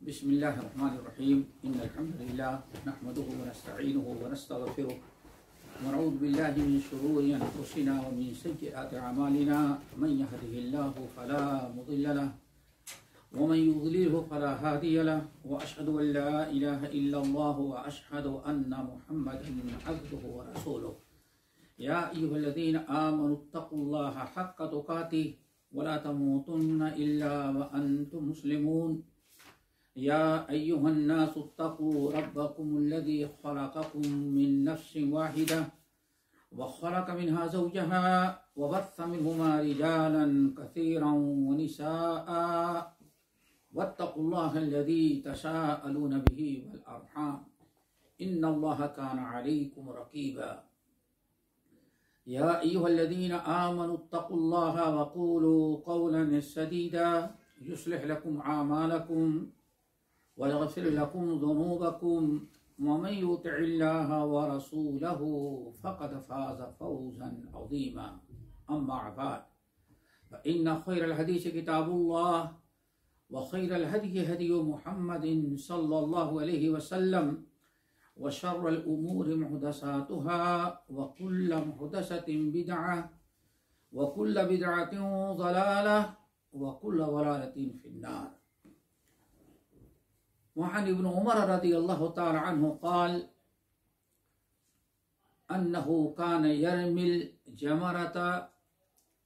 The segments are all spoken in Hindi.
बिस्मिल्लाहिर्रहमानिर्रहीम। इन्नल हम्दुलिल्लाह नहमदुहु व नस्तईनुहु व नस्तगफिरुह व नऊज़ु बिल्लाहि मिन शुरूरि अनफुसिना व मिन सय्यिआति अमालिना। मन यहदिहिल्लाहु फला मुदिल्ल लहु व मन युद्लिलहु फला हादिय लहु व अशहदु अन ला इलाहा इल्लल्लाह व अशहदु अन्ना मुहम्मदन अब्दुहु व रसूलुहु। या अय्युहल्लज़ीना आमनुत्तक़ुल्लाहा हक़्क़ तुक़ातिह व ला तमूतुन्ना इल्ला व अंतुम मुस्लिमून। या अय्युहन्नासुत्तक़ू रब्बकुमुल्लज़ी ख़लक़कुम मिन नफ्सिन वाहिदा व ख़लक़ मिन्हा ज़ौजहा व बस्स मिन्हुमा रिजालन कसीरन व निसाआ वत्तक़ुल्लाहल्लज़ी तसाअलून बिही वल अर्हाम इन्नल्लाहा काना अलैकुम रक़ीबा। या अय्युहल्लज़ीना आमनुत्तक़ुल्लाहा व क़ूलू क़ौलन सदीदा युस्लिह लकुम आमालकुम व यग़फिर लकुम ज़ुनूबकुम व मन युतिइल्लाह व रसूलहु फ़क़द फ़ाज़ फ़ौज़न अज़ीमा। अम्मा बअद फ़इन्न ख़ैरल हदीस किताबुल्लाह व ख़ैरल हदयि हदयु मुहम्मदिन सल्लल्लाहु अलैहि वसल्लम व शर्रल उमूरि मुहदसातुहा व कुल्ल मुहदसतिन बिदअह व कुल्ल बिदअतिन ज़लालह व कुल्ल ज़लालतिन फिन्नार। वअन इब्न उमर रज़ियल्लाहु तआला अन्हु क़ाल अन्नहु कान यरमिल जमरता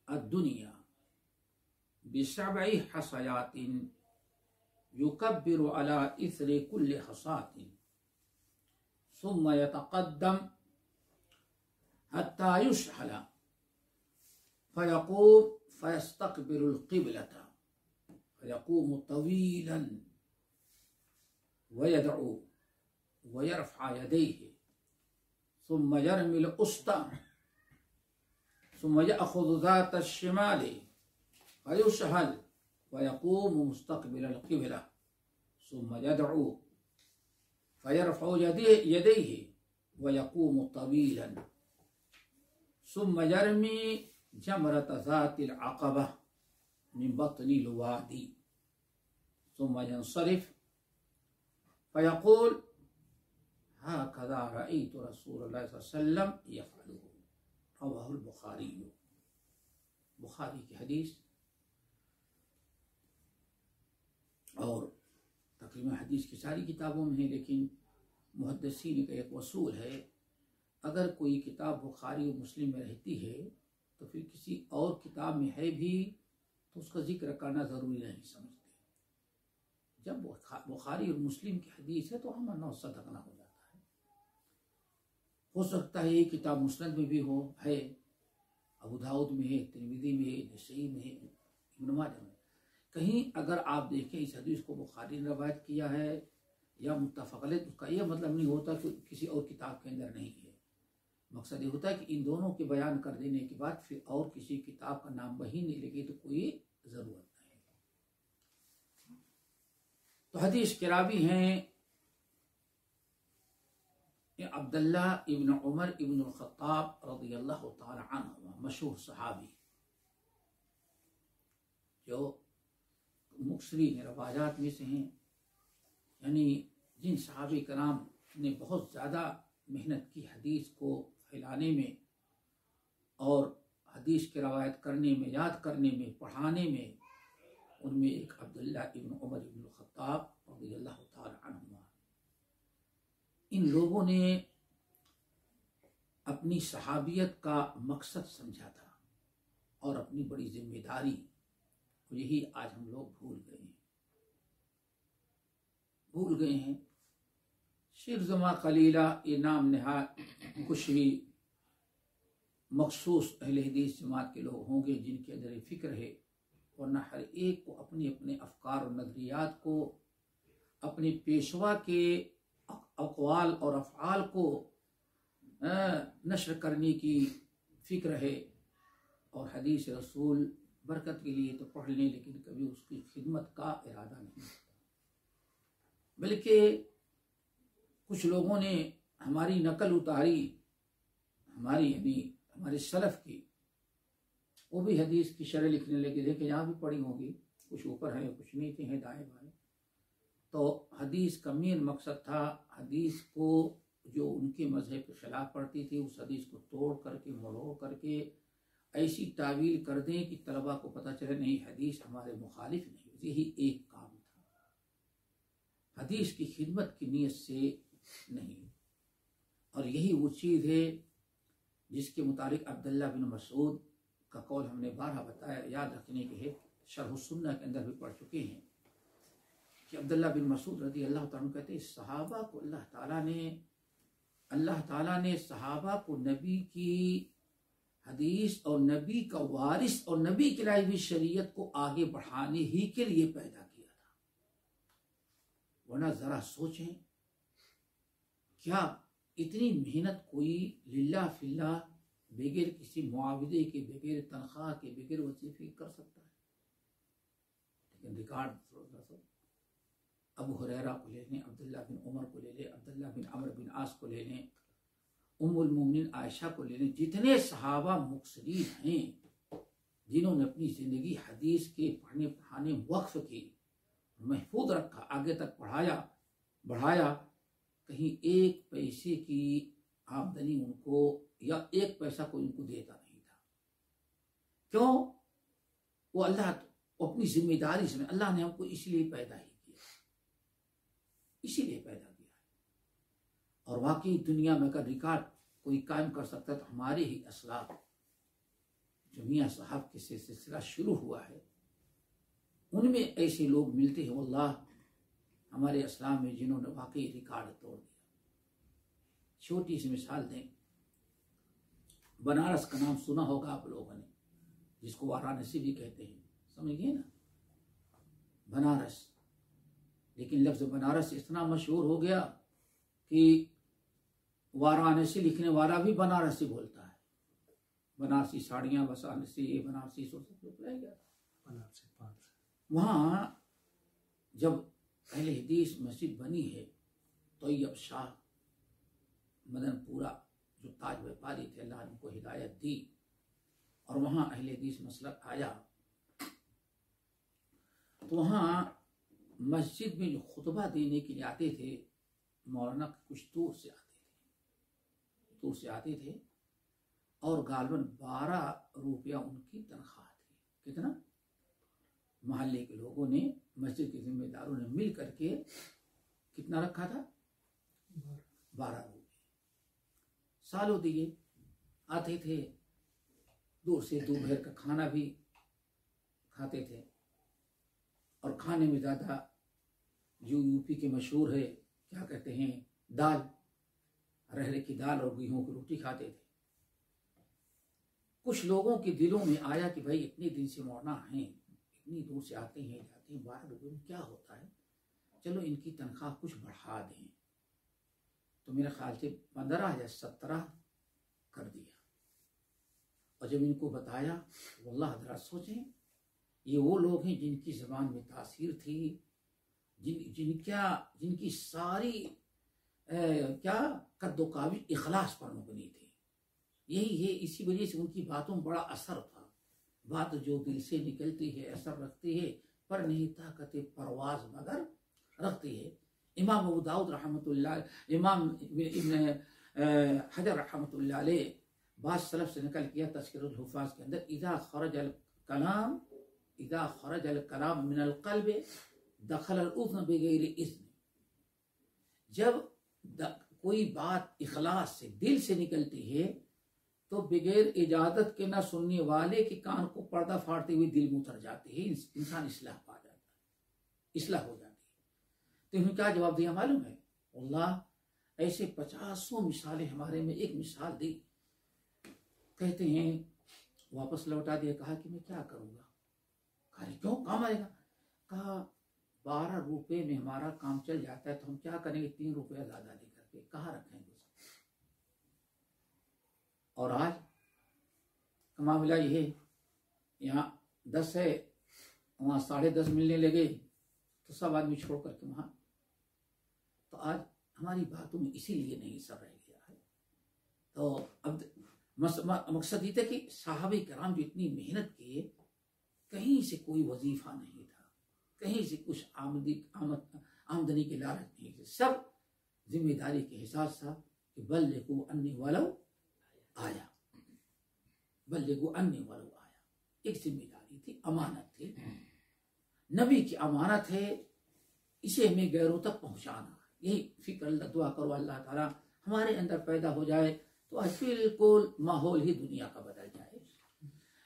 अद्दुनिया बिसबइ हसयातिन युकब्बिरु अला इस्रि कुल्li हसातिन सुम्मा यतक़द्दम हत्ता युशअला फयक़ूम फयस्तक़बिलुल क़िबलता फयक़ूमु तवीलन वयदअू वयरफ़अ यदैहि सुम्मा यरमिल उस्ता सुम्मा यअख़ुज़ु ज़ात अश्शिमालि फयुशअल वयक़ूमु मुस्तक़बिलल क़िबला सुम्मा यदअू फयरफ़अु यदैहि वयक़ूमु तवीलन सुम्मा यरमी जमरत ज़ातिल अक़बा मिन बत्निल वादी सुम्मा यंसरिफ़ फयक़ूल हाकज़ा रअयतु रसूलल्लाह सल्लल्लाहु अलैहि वसल्लम यफ़अलुहु। रवाहुल बुखारी। बुखारी की हदीस। और तकरीबन हदीस की सारी किताबों में है, लेकिन मुहद्दिसीन का एक वसूल है, अगर कोई किताब बुखारी और मुस्लिम में रहती है तो फिर किसी और किताब में है भी तो उसका जिक्र करना ज़रूरी नहीं समझते। जब बुखारी और मुस्लिम की हदीस है तो हम सदकना हो जाता है। हो सकता है ये किताब मुस्नद में भी हो, है, अबू दाऊद में है, तिरमिज़ी में है, नसई में है, इब्न माजा में। कहीं अगर आप देखें इस हदीस को बुखारी ने रवायत किया है या मुत्तफ़क़ अलैह, उसका यह मतलब नहीं होता कि किसी और किताब के अंदर नहीं है। मकसद ये होता है कि इन दोनों के बयान कर देने के बाद फिर और किसी किताब का नाम वही नहीं लगे तो कोई ज़रूरत नहीं। तो हदीस के रावी हैं अब्दुल्लाह इब्न उमर इब्न अल-ख़त्ताब रज़ियल्लाहु तआला अन्हु, मशहूर सहाबी जो मुक्सरीन रवायात में से हैं, यानी जिन सहाबी कराम ने बहुत ज़्यादा मेहनत की हदीस को फैलाने में और हदीस की रवायत करने में, याद करने में, पढ़ाने में। उनमें एक अब्दुल्लाह इब्न उमर इब्न अल-ख़त्ताब रज़ियल्लाहु तआला अन्हुमा। इन लोगों ने अपनी सहाबियत का मकसद समझा था और अपनी बड़ी जिम्मेदारी, यही आज हम लोग भूल गए हैं। शिरज़मा कलीला ये नाम नहायत कुछ ही मखसूस अहले हदीस जमात के लोग होंगे जिनके अंदर फ़िक्र है, वरना हर एक को अपने अपने अफकार और नज़रियात को, अपने पेशवा के अक़वाल और अफ़आल को नशर करने की फ़िक्र है। और हदीस रसूल बरकत के लिए तो पढ़ लें, लेकिन कभी उसकी खिदमत का इरादा नहीं होता। बल्कि कुछ लोगों ने हमारी नकल उतारी, हमारे सलफ़ की, वो भी हदीस की शरह लिखने लगे। देखे यहाँ भी पढ़ी होगी, कुछ ऊपर है कुछ नीचे है, दाएं बाएं। तो हदीस का मेन मकसद था, हदीस को जो उनके मजहब के खिलाफ पढ़ती थी उस हदीस को तोड़ करके मरोड़ करके ऐसी तावील कर दें कि तलबा को पता चले नहीं हदीस हमारे मुखालिफ नहीं। यही एक काम था, हदीस की खिदमत की नीयत से नहीं। और यही वो चीज़ है जिसके मुतालिक अब्दुल्लाह बिन मसूद का कौल हमने 12 बताया, याद रखने के है, शरह सुन्नह के अंदर भी पढ़ चुके हैं कि अब्दुल्लाह बिन मसूद रज़ी अल्लाह ताला अन्हु कहते हैं सहाबा को अल्लाह ताला ने सहाबा को नबी की हदीस और नबी का वारिस और नबी की लाई हुई शरीयत को आगे बढ़ाने ही के लिए पैदा किया था। वरना जरा सोचें, क्या इतनी मेहनत कोई लिल्लाह फिल्लाह बगैर किसी मुआवजे के, बगैर तनख्वाह के, बगैर वजीफे कर सकता है? लेकिन रिकॉर्ड अबू हुरैरा को ले लें, अब्दुल्ला बिन उमर को ले लें, अब्दुल्ला बिन अमर बिन आस को ले लें, उम्मुल मोमिनीन आयशा को ले लें, जितने सहाबा मुक्सरीन हैं जिन्होंने अपनी ज़िंदगी हदीस के पढ़ने पढ़ाने वक्फ की, महफूज रखा, आगे तक बढ़ाया, कहीं एक पैसे की आमदनी उनको या एक पैसा कोई उनको देता नहीं था। क्यों? वो अल्लाह अपनी जिम्मेदारी से, अल्लाह ने हमको इसलिए पैदा ही किया, इसीलिए पैदा किया है। और वाकई दुनिया में अगर रिकॉर्ड कोई कायम कर सकता है तो हमारे ही असलाफ जो मियाँ साहब के सिलसिला शुरू हुआ है उनमें ऐसे लोग मिलते हैं वल्लाह हमारे इस्लाम में जिन्होंने वाकई रिकॉर्ड तोड़ दिया। छोटी सी मिसाल दें, बनारस का नाम सुना होगा आप लोगों ने, जिसको वाराणसी भी कहते हैं, समझ गए ना, बनारस। लेकिन लफ्ज़ बनारस इतना मशहूर हो गया कि वाराणसी लिखने वाला भी बनारसी बोलता है। बनारसी साड़ियाँ, बनारसी ये बनारसी सब रह गया। बनारसी वहाँ जब पहले हदीस मस्जिद बनी है तैयब शाह मदनपुरा जो ताज व्यापारी थे, अल्लाह ने उनको हिदायत दी और वहाँ अहले हदीस मसलक आया, तो वहाँ मस्जिद में जो खुतबा देने के लिए आते थे मौलाना कुछ दूर से आते थे और गालबन 12 रुपया उनकी तनख्वाह थी। कितना? मोहल्ले के लोगों ने, मस्जिद के जिम्मेदारों ने मिल करके कितना रखा था? 12 रुपये सालों दिए। आते थे दूर से, दोपहर का खाना भी खाते थे और खाने में ज़्यादा जो यूपी के मशहूर है, क्या कहते हैं, दाल, अरहर की दाल और गेहूं की रोटी खाते थे। कुछ लोगों के दिलों में आया कि भाई इतने दिन से मौलाना हैं, इतनी दूर से आते हैं जाते हैं, 12 रुपये में क्या होता है, चलो इनकी तनख्वाह कुछ बढ़ा दें। तो मेरे ख्याल से 15 या 17 कर दिया। और जब इनको बताया, वल्लाह जरा सोचें, ये वो लोग हैं जिनकी ज़बान में तासीर थी, जिनकी सारी क्या कद्दो काबिज इखलास पर मबनी थी। यही है, इसी वजह से उनकी बातों में बड़ा असर था। बात जो दिल से निकलती है असर रखती है, पर नहीं ताकत परवाज मगर रखती है। इमाम अबू दाऊद रहमतुल्लाह, इमाम इब्न हजर रहमतुल्लाह अलैह बात सलफ से निकल किया तज़किरुल हुफ़ाज़ के अंदर, इज़ा खरजल कलाम मिनल क़ल्ब दखलल उज़्न बिग़ैरि इज़्न। जब कोई बात इखलास से दिल से निकलती है तो बगैर इजाजत के ना सुनने वाले के कान को पर्दा फाड़ते हुए दिल में उतर जाती है, इंसान इस्लाह पा जाता है, इस्लाह हो जाती है। तो इन्होंने क्या जवाब दिया मालूम है? अल्लाह ऐसे 50 मिसालें हमारे में। एक मिसाल दी कहते हैं वापस लौटा दिया। कहा कि मैं क्या करूंगा? कहा क्यों, काम आएगा? कहा 12 रुपए में हमारा काम चल जाता है तो हम क्या करेंगे 3 रुपया ज्यादा लेकर के कहाँ रखेंगे? और आज का मामला ये है, यहाँ 10 है, वहां 10.5 मिलने लगे तो सब आदमी छोड़ करके वहां। तो आज हमारी बातों में इसीलिए नहीं सर रह गया है। तो अब मकसद ये था कि साहबे किराम जो इतनी मेहनत किए, कहीं से कोई वजीफा नहीं था, कहीं से कुछ आमदनी के लालच नहीं थे, सब जिम्मेदारी के हिसाब से कि बल्लिगू अन्नी वलो आया, बल्लिगू अन्नी वलो आया। एक जिम्मेदारी थी, अमानत थी, नबी की अमानत है, इसे हमें गैरों तक पहुंचाना। यही फिक्र दुआ करो अल्लाह ताला हमारे अंदर पैदा हो जाए तो आज बिल्कुल माहौल ही दुनिया का बदल जाए।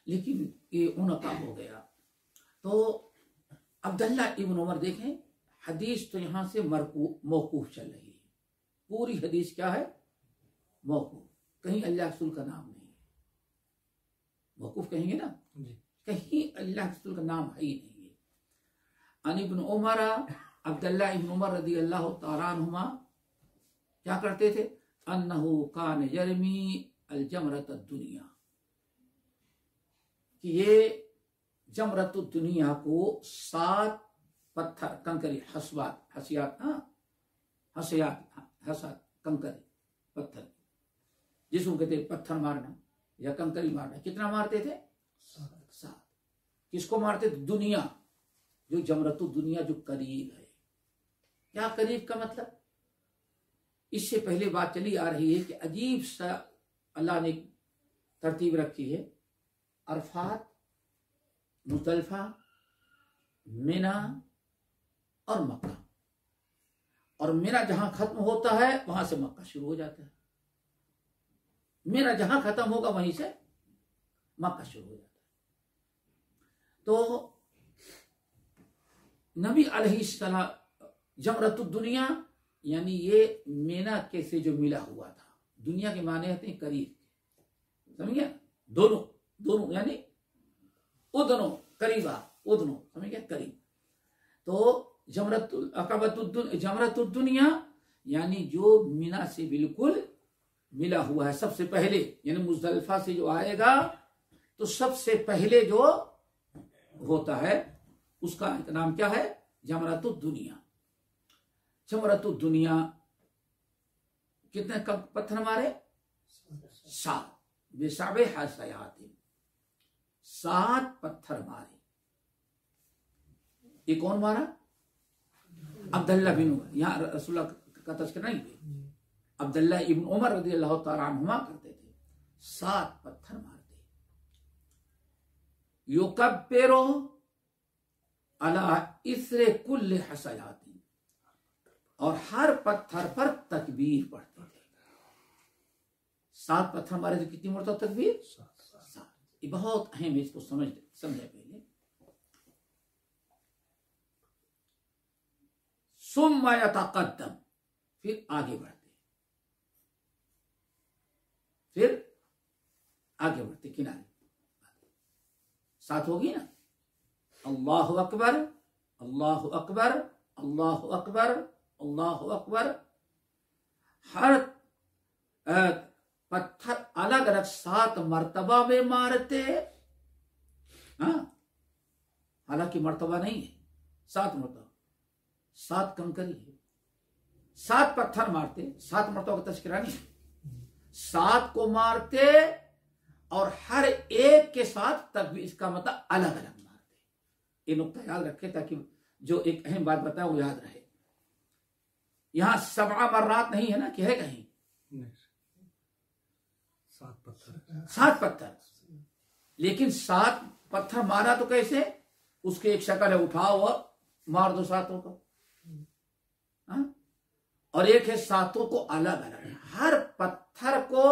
लेकिन ये उनका हो गया। तो अब्दुल्ला इब्न उमर देखें, हदीस तो यहाँ से मौकूफ चल रही है, पूरी हदीस क्या है? मौकूफ, कहीं अल्लाह रसूल का नाम नहीं है। मौकूफ कहेंगे ना, कहीं अल्लाह रसूल का नाम है ही नहीं है। अन इब्न उमर, अब्दुल्ला इब्न उमर रदी अल्लाह तआला अन्हुमा क्या करते थे? अन्नहु कान यरमी अल-जमरत दुनिया, कि ये जमरत दुनिया को 7 पत्थर कंकरी हसियात कंकरी पत्थर, जिसको कहते पत्थर मारना या कंकरी मारना, कितना मारते थे? 7। किसको मारते थे? दुनिया, जो जमरत दुनिया जो करीब है। क्या करीब का मतलब? इससे पहले बात चली आ रही है कि अजीब सा अल्लाह ने तरतीब रखी है। अरफात, मुज़दलिफा, मिना और मक्का, और मिना जहां खत्म होता है वहां से मक्का शुरू हो जाता है। मिना जहां खत्म होगा वहीं से मक्का शुरू हो जाता है। तो नबी अलैहिस्सलाम जमरतुद दुनिया यानी ये मीना के से जो मिला हुआ था, दुनिया के माने होते हैं करीब, समझ गया? दोनों यानी उदनो करीबा, उदनो समझ गया, करीब। तो जमरतुद दुनिया यानी जो मीना से बिल्कुल मिला हुआ है सबसे पहले, यानी मुज़दलिफा से जो आएगा तो सबसे पहले जो होता है उसका नाम क्या है? जमरतुद दुनिया। जमरतुद दुनिया कितने पत्थर मारे? 7 बेसाबे हसयातिन, 7 पत्थर मारे। ये कौन मारा? अब्दुल्ला बिन उमर। यहाँ रसूलुल्लाह का तज़किरा नहीं है, अब्दुल्ला इब्न उमर रज़ियल्लाहु तआला अन्हुमा करते थे। 7 पत्थर मारते। युकब्बिरु अला इस्रे कुल्ले हसयातिन, और हर पत्थर पर तकबीर पढ़ते थे। 7 पत्थर मारे तो कितनी मरतबा तकबीर? 7। ये बहुत अहम है, इसको समझे पहले। सुम्मा यतक़द्दम, फिर आगे बढ़ते, किनारे। 7 होगी ना? अल्लाहु अकबर, अल्लाहु अकबर, अल्लाहु अकबर, अल्लाहु अकबर। हर पत्थर अलग अलग 7 मर्तबा में मारते। हालांकि मर्तबा नहीं है, 7 मर्तबा, 7 कंकरी है। 7 पत्थर मारते, 7 मर्तबा का तज़किरा नहीं, 7 को मारते और हर एक के साथ तकबीर, इसका मतलब अलग अलग मारते। ये नुक्ता याद रखे ताकि जो एक अहम बात बताए वो याद रहे। यहां 7 मर्रात नहीं है ना, कि है कहीं? 7 पत्थर, लेकिन 7 पत्थर मारा तो कैसे? उसके एक शक्ल है, उठाओ और मार दो 7 को, और एक है 7 को अलग अलग, हर पत्थर को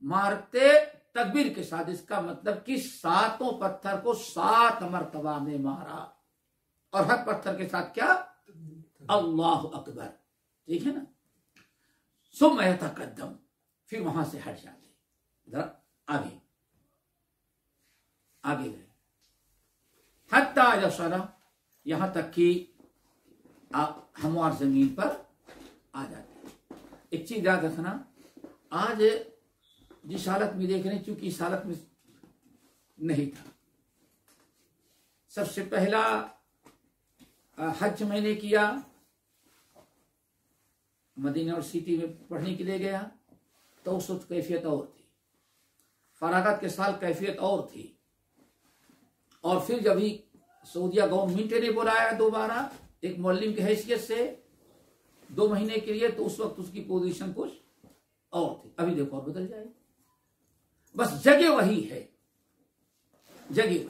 मारते तकबीर के साथ। इसका मतलब कि 7 पत्थर को 7 मर्तबा में मारा, और हर पत्थर के साथ क्या? अल्लाहु अकबर, ठीक है ना? सुम्मा यतक़द्दम, फिर वहां से हट जाते। जरा आगे आगे गए, हत्ता यसरा, यहां तक कि आप हमवार जमीन पर आ जाते। एक चीज याद रखना, आज जिस हालत में देख रहे हैं, चूंकि इस हालत में नहीं था। सबसे पहला हज मैंने किया, मदीना यूनिवर्सिटी में पढ़ने के लिए गया, तो उस वक्त कैफियत और थी, फरागत के साल कैफियत और थी। और फिर जब ही सऊदिया गवर्नमेंट ने बुलाया दोबारा एक मुअल्लिम की हैसियत से 2 महीने के लिए, तो उस वक्त उसकी पोजीशन कुछ और थी। अभी देखो और बदल जाए, बस जगह वही है, जगह वही।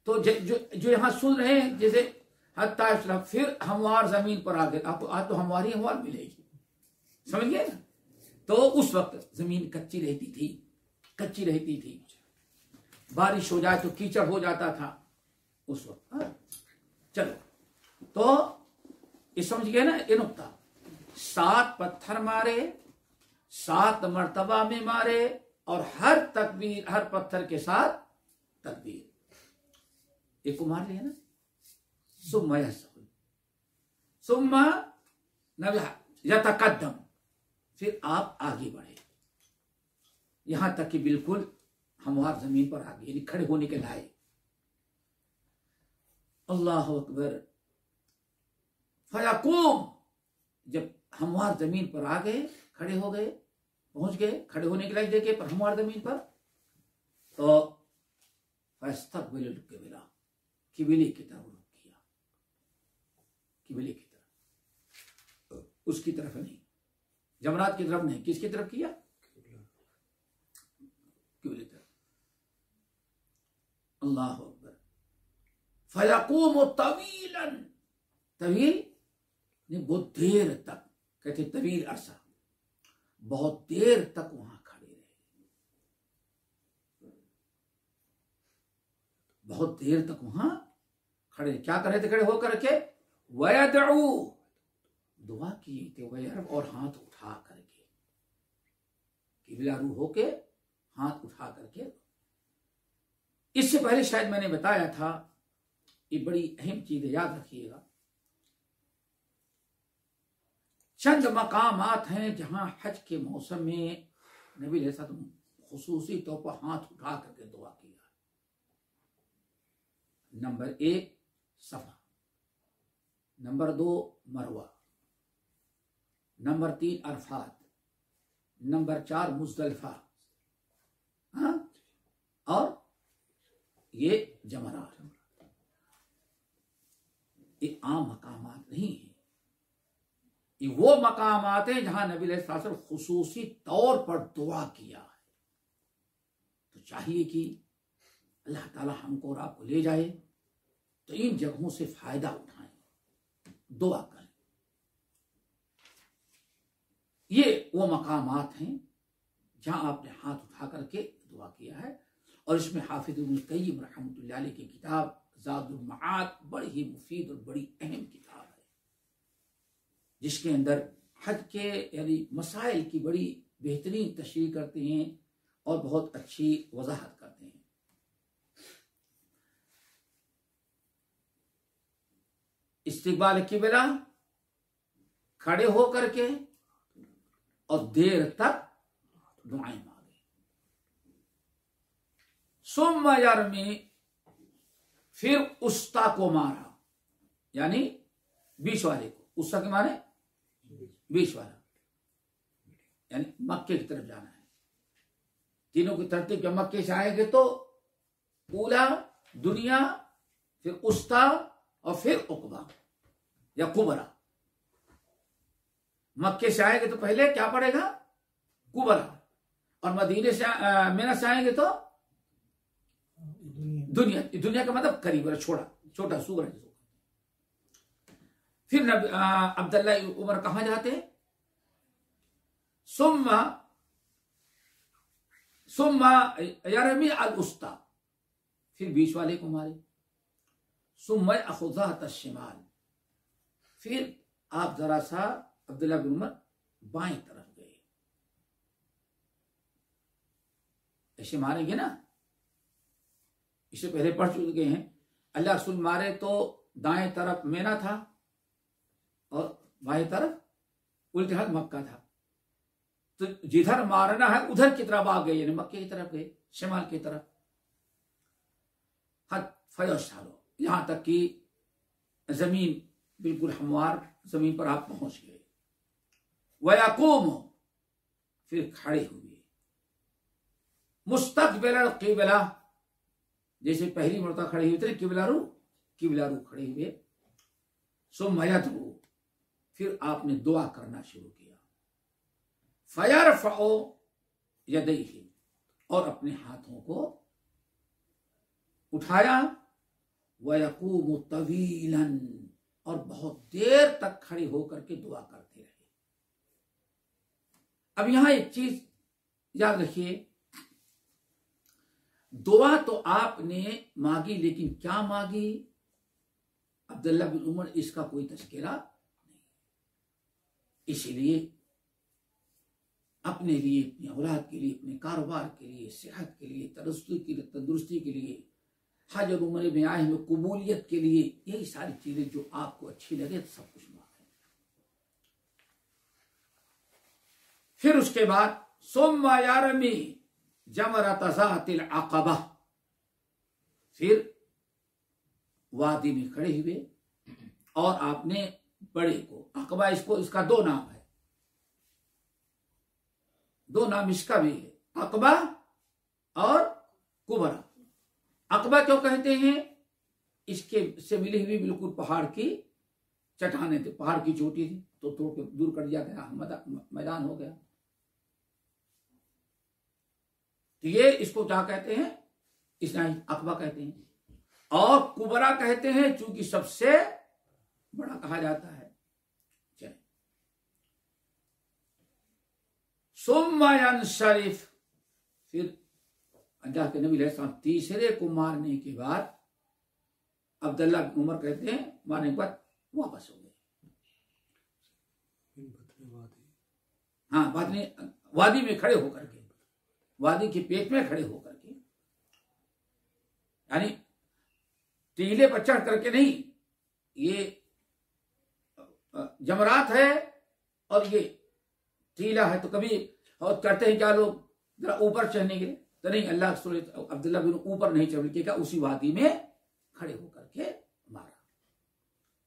तो जो यहां सुन रहे हैं, जैसे हत्ता, फिर हमवार जमीन पर आ गए। आपको आज तो हमवारी हमवार मिलेगी, समझ गए ना। तो उस वक्त जमीन कच्ची रहती थी, कच्ची रहती थी, बारिश हो जाए तो कीचड़ हो जाता था उस वक्त। हाँ? चलो, तो ये समझ गए ना ये नुक्ता। 7 पत्थर मारे, 7 मर्तबा में मारे, और हर तकबीर, हर पत्थर के साथ तकबीर। एक को मार लिया ना, सुम्मा यतकद्दम, फिर आप आगे बढ़े यहां तक कि बिल्कुल हमवार जमीन पर आ गए, यानी खड़े होने के लायक। अल्लाह अकबर। फयकूम, जब हमवार जमीन पर आ गए, खड़े हो गए, पहुंच गए, खड़े होने के लायक देखे पर हमवार जमीन पर, तो फस्तकबिल किबला, किबले की तरफ रुख किया, किबले की तरफ, उसकी तरफ नहीं, जमरात की तरफ नहीं, किसकी तरफ किया? किबले तरफ। अल्लाह अकबर। फयकूम तवीलन, तवील बहुत देर तक, कहते तवील अरसा, बहुत देर तक वहां खड़े रहे, बहुत देर तक वहां खड़े। क्या कर रहे थे खड़े होकर के? वयदउ, दुआ किए थे, वयरब, और हाथ उठा करके, किबला रू होके हाथ उठा करके। इससे पहले शायद मैंने बताया था, ये बड़ी अहम चीज है, याद रखिएगा। चंद मकामात हैं जहां हज के मौसम में नबी अलैहि सल्लम खुसूसी तौर पर हाथ उठा करके दुआ किया। नंबर 1 सफा, नंबर 2 मरवा, नंबर 3 अरफात, नंबर 4 मुजदलिफा, हाँ, और ये जमरात। ये आम मकामात नहीं है, ये वो मकामात हैं जहां नबी अलैहि सल्लम खुसूसी तौर पर दुआ किया है। तो चाहिए कि अल्लाह ताला हमको और आपको ले जाए, तो इन जगहों से फायदा उठाएं, दुआ करें। ये वो मकामात हैं जहां आपने हाथ उठा करके दुआ किया है। और इसमें हाफिज इब्न क़य्यिम रहमतुल्लाह अलैह की किताब ज़ादुल मआद बड़ी ही मुफीद और बड़ी अहम किताब है, जिसके अंदर हज के यानी मसाइल की बड़ी बेहतरीन तशरीह करते हैं और बहुत अच्छी वजाहत करते हैं। इस्तिक़बाल किबला, खड़े होकर के और देर तक दुआएं मांगे। सुम्मा यरमी, फिर उस्ता को मारा, यानी बीच वाले को। उस्ता के माने बीच वाला, यानी मक्के की तरफ जाना है। तीनों की तरतीब, जब मक्के से आएंगे तो ऊला दुनिया, फिर उस्ता और फिर उकबा या कुबरा। मक्के से आएंगे तो पहले क्या पड़ेगा? कुबरा, और मदीने से मिना से आएंगे तो दुनिया। दुनिया का मतलब करीब, छोटा छोटा सूरज। फिर अब्दुल्ला उमर कहां जाते? सुम्मा यरमी अल उस्ता, फिर बीच वाले को मारे। सुम्मा अखुज़ात शिमाल, फिर आप जरा सा अब्दुल्ला बिन उमर बाएं तरफ गए। ऐसे मारेंगे ना, इससे पहले पढ़ चुके हैं। अल्लाह रसूल मारे तो दाएं तरफ मेना था और बाएं तरफ उल्टे हाथ मक्का था, तो जिधर मारना है उधर की तरफ आ गए, यानी मक्के की तरफ गए, शिमाल की तरफ। हद फयसालो, यहां तक कि जमीन बिल्कुल हमवार जमीन पर आप पहुंच गए। वयकूम, फिर खड़े हुए, मुस्तकबिल क़िबला, जैसे पहली मरतबा खड़े हुए थे किबला रू खड़े हुए। सुम्मा यदऊ, फिर आपने दुआ करना शुरू किया। फयरफ़उ यदैहि, और अपने हाथों को उठाया। वयक़ूमु तवीलन, और बहुत देर तक खड़े होकर के दुआ करते रहे। अब यहां एक चीज याद रखिए, दुआ तो आपने मांगी, लेकिन क्या मांगी? अब्दुल्ला बिन उमर इसका कोई तस्करा नहीं। इसलिए अपने लिए, अपनी औलाद के लिए, अपने कारोबार के लिए, सेहत के लिए, तंदुरुस्ती के लिए, हज और उम्रे में आए हुए कबूलियत के लिए, यही सारी चीजें जो आपको अच्छी लगे तो सब कुछ मांगे। फिर उसके बाद सुम्मा यारमी जमरत ज़ातिल अक़बा, फिर वादी में खड़े हुए और आपने बड़े को, अक़बा इसका दो नाम है, दो नाम इसका भी है, अक़बा और कुबरा। अक़बा क्यों कहते हैं? इसके से मिली हुई बिल्कुल पहाड़ की चट्टानें थी, पहाड़ की चोटी थी, तो तोड़ के दूर कर दिया गया, मैदान हो गया। तो ये इसको क्या कहते हैं? इसराइल अक़बा कहते हैं। और कुबरा कहते हैं चूंकि सबसे बड़ा कहा जाता है। चले, सुम्मा यंसरिफ, फिर अल्लाह के नबी अलैहिस्सलाम तीसरे को मारने के बाद, अब्दुल्ला बिन उमर कहते हैं मारने के बाद वापस हो गए। हाँ, वादी में खड़े होकर के, वादी के पेट में खड़े होकर के, यानी टीले पर चढ़ करके नहीं, ये जमरात है और ये टीला है, तो कभी और करते हैं क्या लोग जरा ऊपर चढ़ने के लिए, तो नहीं, अल्लाह अब्दुल्ला बिन ऊपर नहीं चढ़ के, उसी वादी में खड़े होकर के मारा।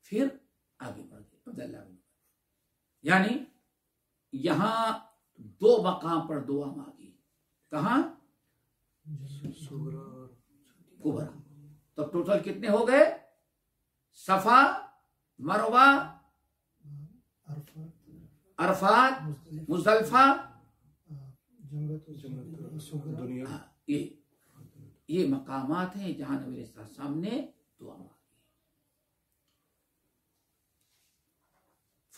फिर आगे बढ़ गए अब्दुल्ला बिन, यानी यहां दो मकाम पर दुआ मांगी। कहां? कुबरा। तो टोटल कितने हो गए? सफा, मरवा, अरफात, मुज़दलिफा, ये मकामात हैं जहां नबी अलैहि सलाम ने दुआ मांगी।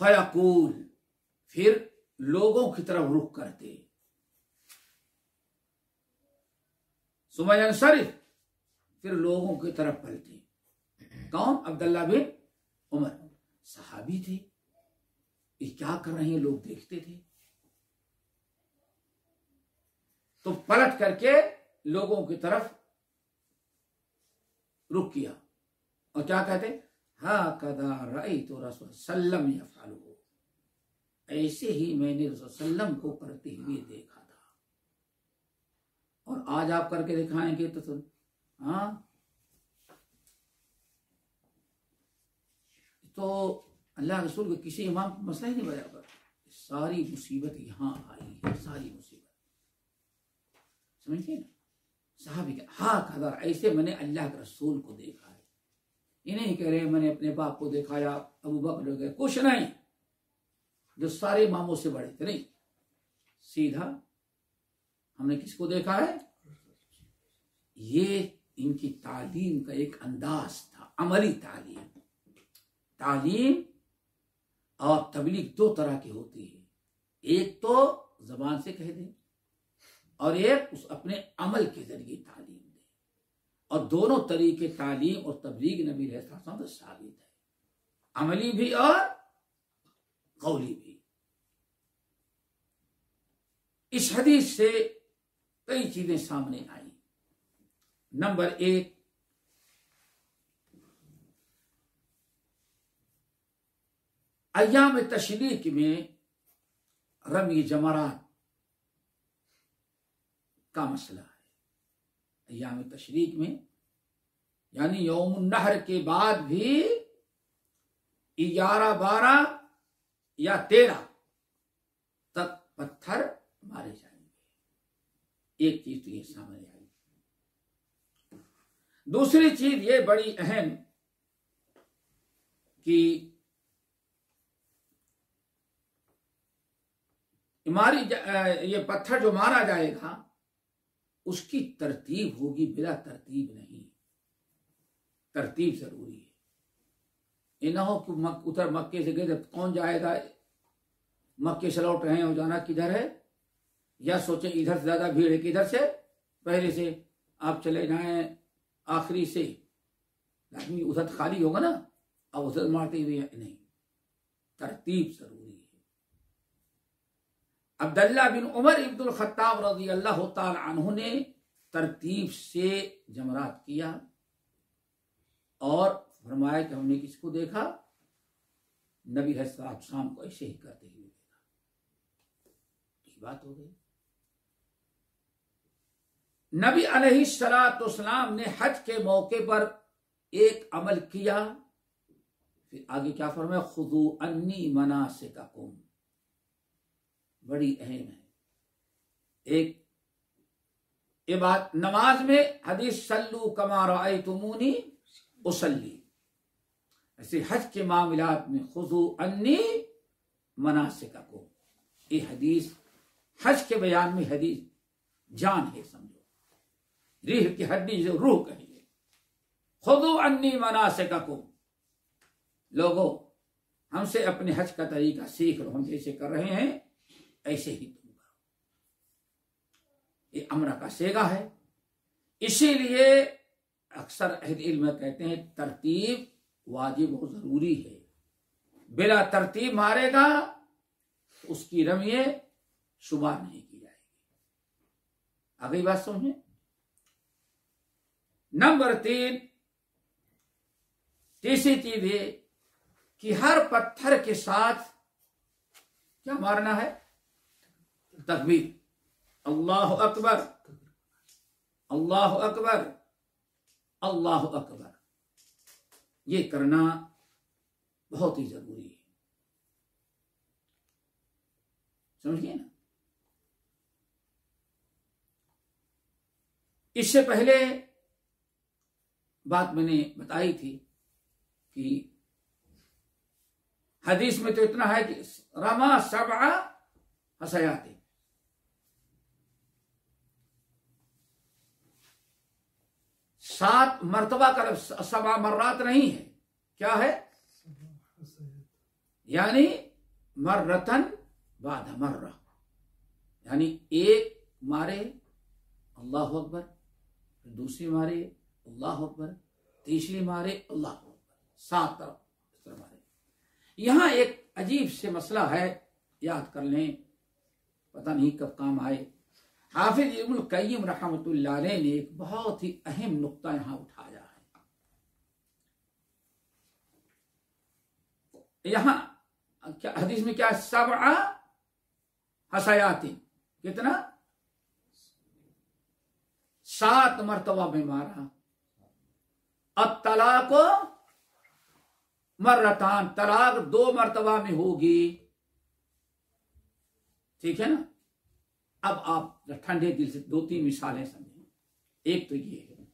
फयकूल, फिर लोगों की तरफ रुख करते। सुमयन शरीफ, फिर लोगों की तरफ पलटे। कौन? अब्दुल्ला बिन उमर, सहाबी थे, ये क्या कर रहे हैं लोग देखते थे, तो पलट करके लोगों की तरफ रुक किया और क्या कहते? हाँ कदा रअयतु रसूल सल्लम यफ़अलु, ऐसे ही मैंने रसूल सल्लम को करते हुए देखा था, और आज आप करके दिखाएंगे तो हाँ, तो अल्लाह रसूल के किसी इमाम को मसला ही नहीं बराबर। सारी मुसीबत यहाँ आई है, सारी मुसीबत समझिए ना। साहबी का हाँ कदा, ऐसे मैंने अल्लाह के रसूल को देखा है। ये नहीं कह रहे मैंने अपने बाप को देखा या अबू बकर हो गए, कुछ नहीं, जो सारे इमामों से बड़े थे, नहीं, सीधा हमने किसको देखा है? ये इनकी तालीम का एक अंदाज था, अमली तालीम। तालीम और तबलीग दो तरह की होती है, एक तो जबान से कह दें और एक उस अपने अमल के जरिए तालीम दे, और दोनों तरीके तालीम और तबलीग नबी अलैहि सलाम से साबित है, अमली भी और कौली भी। इस हदीस से कई चीजें सामने आई। नंबर 1, अय्याम तशरीक में रमी जमरात का मसला है। अय्याम तशरीक में यानी यौमुन नहर के बाद भी 11, 12 या 13 तक पत्थर मारे जाएंगे। एक चीज तो ये सामने आई। दूसरी चीज ये बड़ी अहम कि ये पत्थर जो मारा जाएगा उसकी तरतीब होगी, बिला तरतीब नहीं। तरतीब जरूरी है। ये ना हो कि उधर मक्के से गए कौन जाएगा, मक्के से लौट रहे हैं और जाना किधर है, या सोचे इधर से ज्यादा भीड़ है किधर से, पहले से आप चले जाएं आखिरी से, आदमी उधर खाली होगा ना, अब उधर मारते हुए नहीं। तरतीब जरूरी है। अब्दुल्लाह बिन उमर इब्नुल खत्ताब रज़ी अल्लाह तआला अन्हु ने तरतीब से जमरात किया और फरमाया कि हमने किसको देखा, नबी अलैहिस्सलाम को ऐसे ही करते हुए देखा। ये बात हो गई। नबी अलैहिस्सलाम ने हज के मौके पर एक अमल किया, फिर आगे क्या फरमाया, खुदू अन्नी मनासिककुम। बड़ी अहम है। एक ये बात नमाज में हदीस सल्लू कमा रअयतुमूनी उसल्ली, ऐसे हज के मामलात में खुदू अन्नी मनासिककुम। ये हदीस हज के बयान में हदीस जान है, समझो रीह की हड्डी जो रूह कहिए। खुदू अन्नी मनासिककुम, लोगों हमसे अपने हज का तरीका सीख लो, हम जैसे कर रहे हैं ऐसे ही तुम करो। ये अमर का सेगा है। इसीलिए अक्सर अहले इल्म कहते हैं तरतीब वाजिब और जरूरी है। बिला तरतीब मारेगा तो उसकी रमिये शुमार नहीं की जाएगी। अगली बात समझे। नंबर 3, तीसरी चीज है कि हर पत्थर के साथ क्या मारना है, तकबीर, अल्लाह अकबर, अल्लाह अकबर, अल्लाह अकबर। ये करना बहुत ही जरूरी है। समझिए ना। इससे पहले बात मैंने बताई थी कि हदीस में तो इतना है कि रमा सबआ हसयाते, 7 मर्तबा का लफ्ज़, 7 मर्रात नहीं है, क्या है, यानी मर्रतन बाद मर्रा, यानी एक मारे अल्लाह अकबर, दूसरी मारे अल्लाह अकबर, तीसरी मारे अल्लाह अकबर, 7 तरफ इस तरह मारे। यहां एक अजीब से मसला है, याद कर लें, पता नहीं कब काम आए। हाफिज इब्नुल कय्यिम रहमतुल्लाह अलैह ने एक बहुत ही अहम नुक्ता यहां उठाया है। यहां क्या हदीस में क्या, 7 हसयाती, कितना, 7 मर्तबा में मारा। अब तलाक मर्रतान, तलाक 2 मर्तबा में होगी, ठीक है ना। अब आप ठंडे दिल से 2-3 मिसालें समझें। एक तो ये है,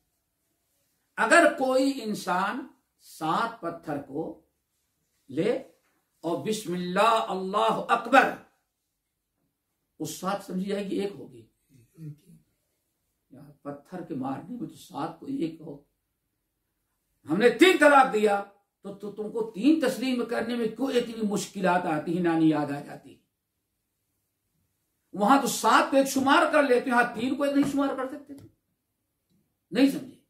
अगर कोई इंसान 7 पत्थर को ले और बिस्मिल्लाह अल्लाह अकबर, उस 7 समझी जाएगी एक होगी। पत्थर के मारने में तो 7 को एक हो। हमने 3 तलाक दिया तो तुमको 3 तस्लीम करने में क्यों इतनी मुश्किलात आती है, नानी याद आ जाती। वहां तो 7 को एक शुमार कर लेते, यहां 3 को एक नहीं शुमार कर सकते थे, नहीं समझे।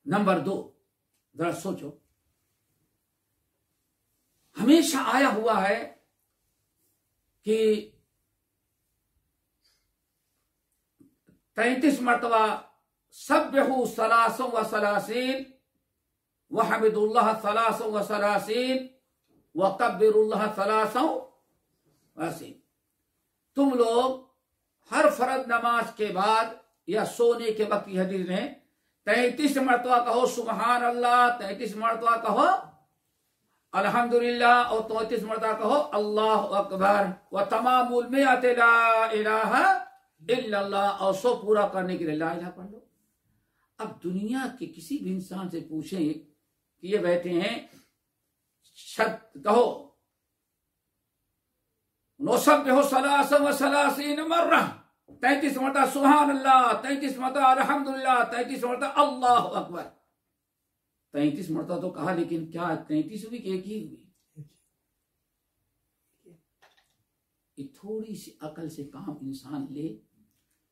नंबर 2, जरा सोचो, हमेशा आया हुआ है कि 33 मरतबा सब्बिहू सलासों व सलासीन व हमिदुल्लाह सलासों व सलासीन व कब्बिरुल्लाह सलासों वसीन। तुम लोग हर फर्ज नमाज के बाद या सोने के वक्त की हदीस में 33 मरतबा कहो सुबहान अल्लाह, 33 मरतबा कहो अल्हम्दुलिल्लाह और 33 मरतबा कहो अल्लाहु अकबर व तमामुल मिअत ला इलाहा इल्लल्लाह, और सो पूरा करने के लिए ला इलाहा पढ़ लो। अब दुनिया के किसी भी इंसान से पूछें कि ये बैठे हैं कहो नौसब्बिहु सलासा व सलासीन मर्रा, 33 मरतबा सुभान अल्लाह, 33 मरतबा अल्हम्दुलिल्लाह, 33 मरतबा अल्लाहु अकबर। 33 मरतबा तो कहा, लेकिन क्या 33 हुई कि एक ही हुई? थोड़ी सी अकल से काम इंसान ले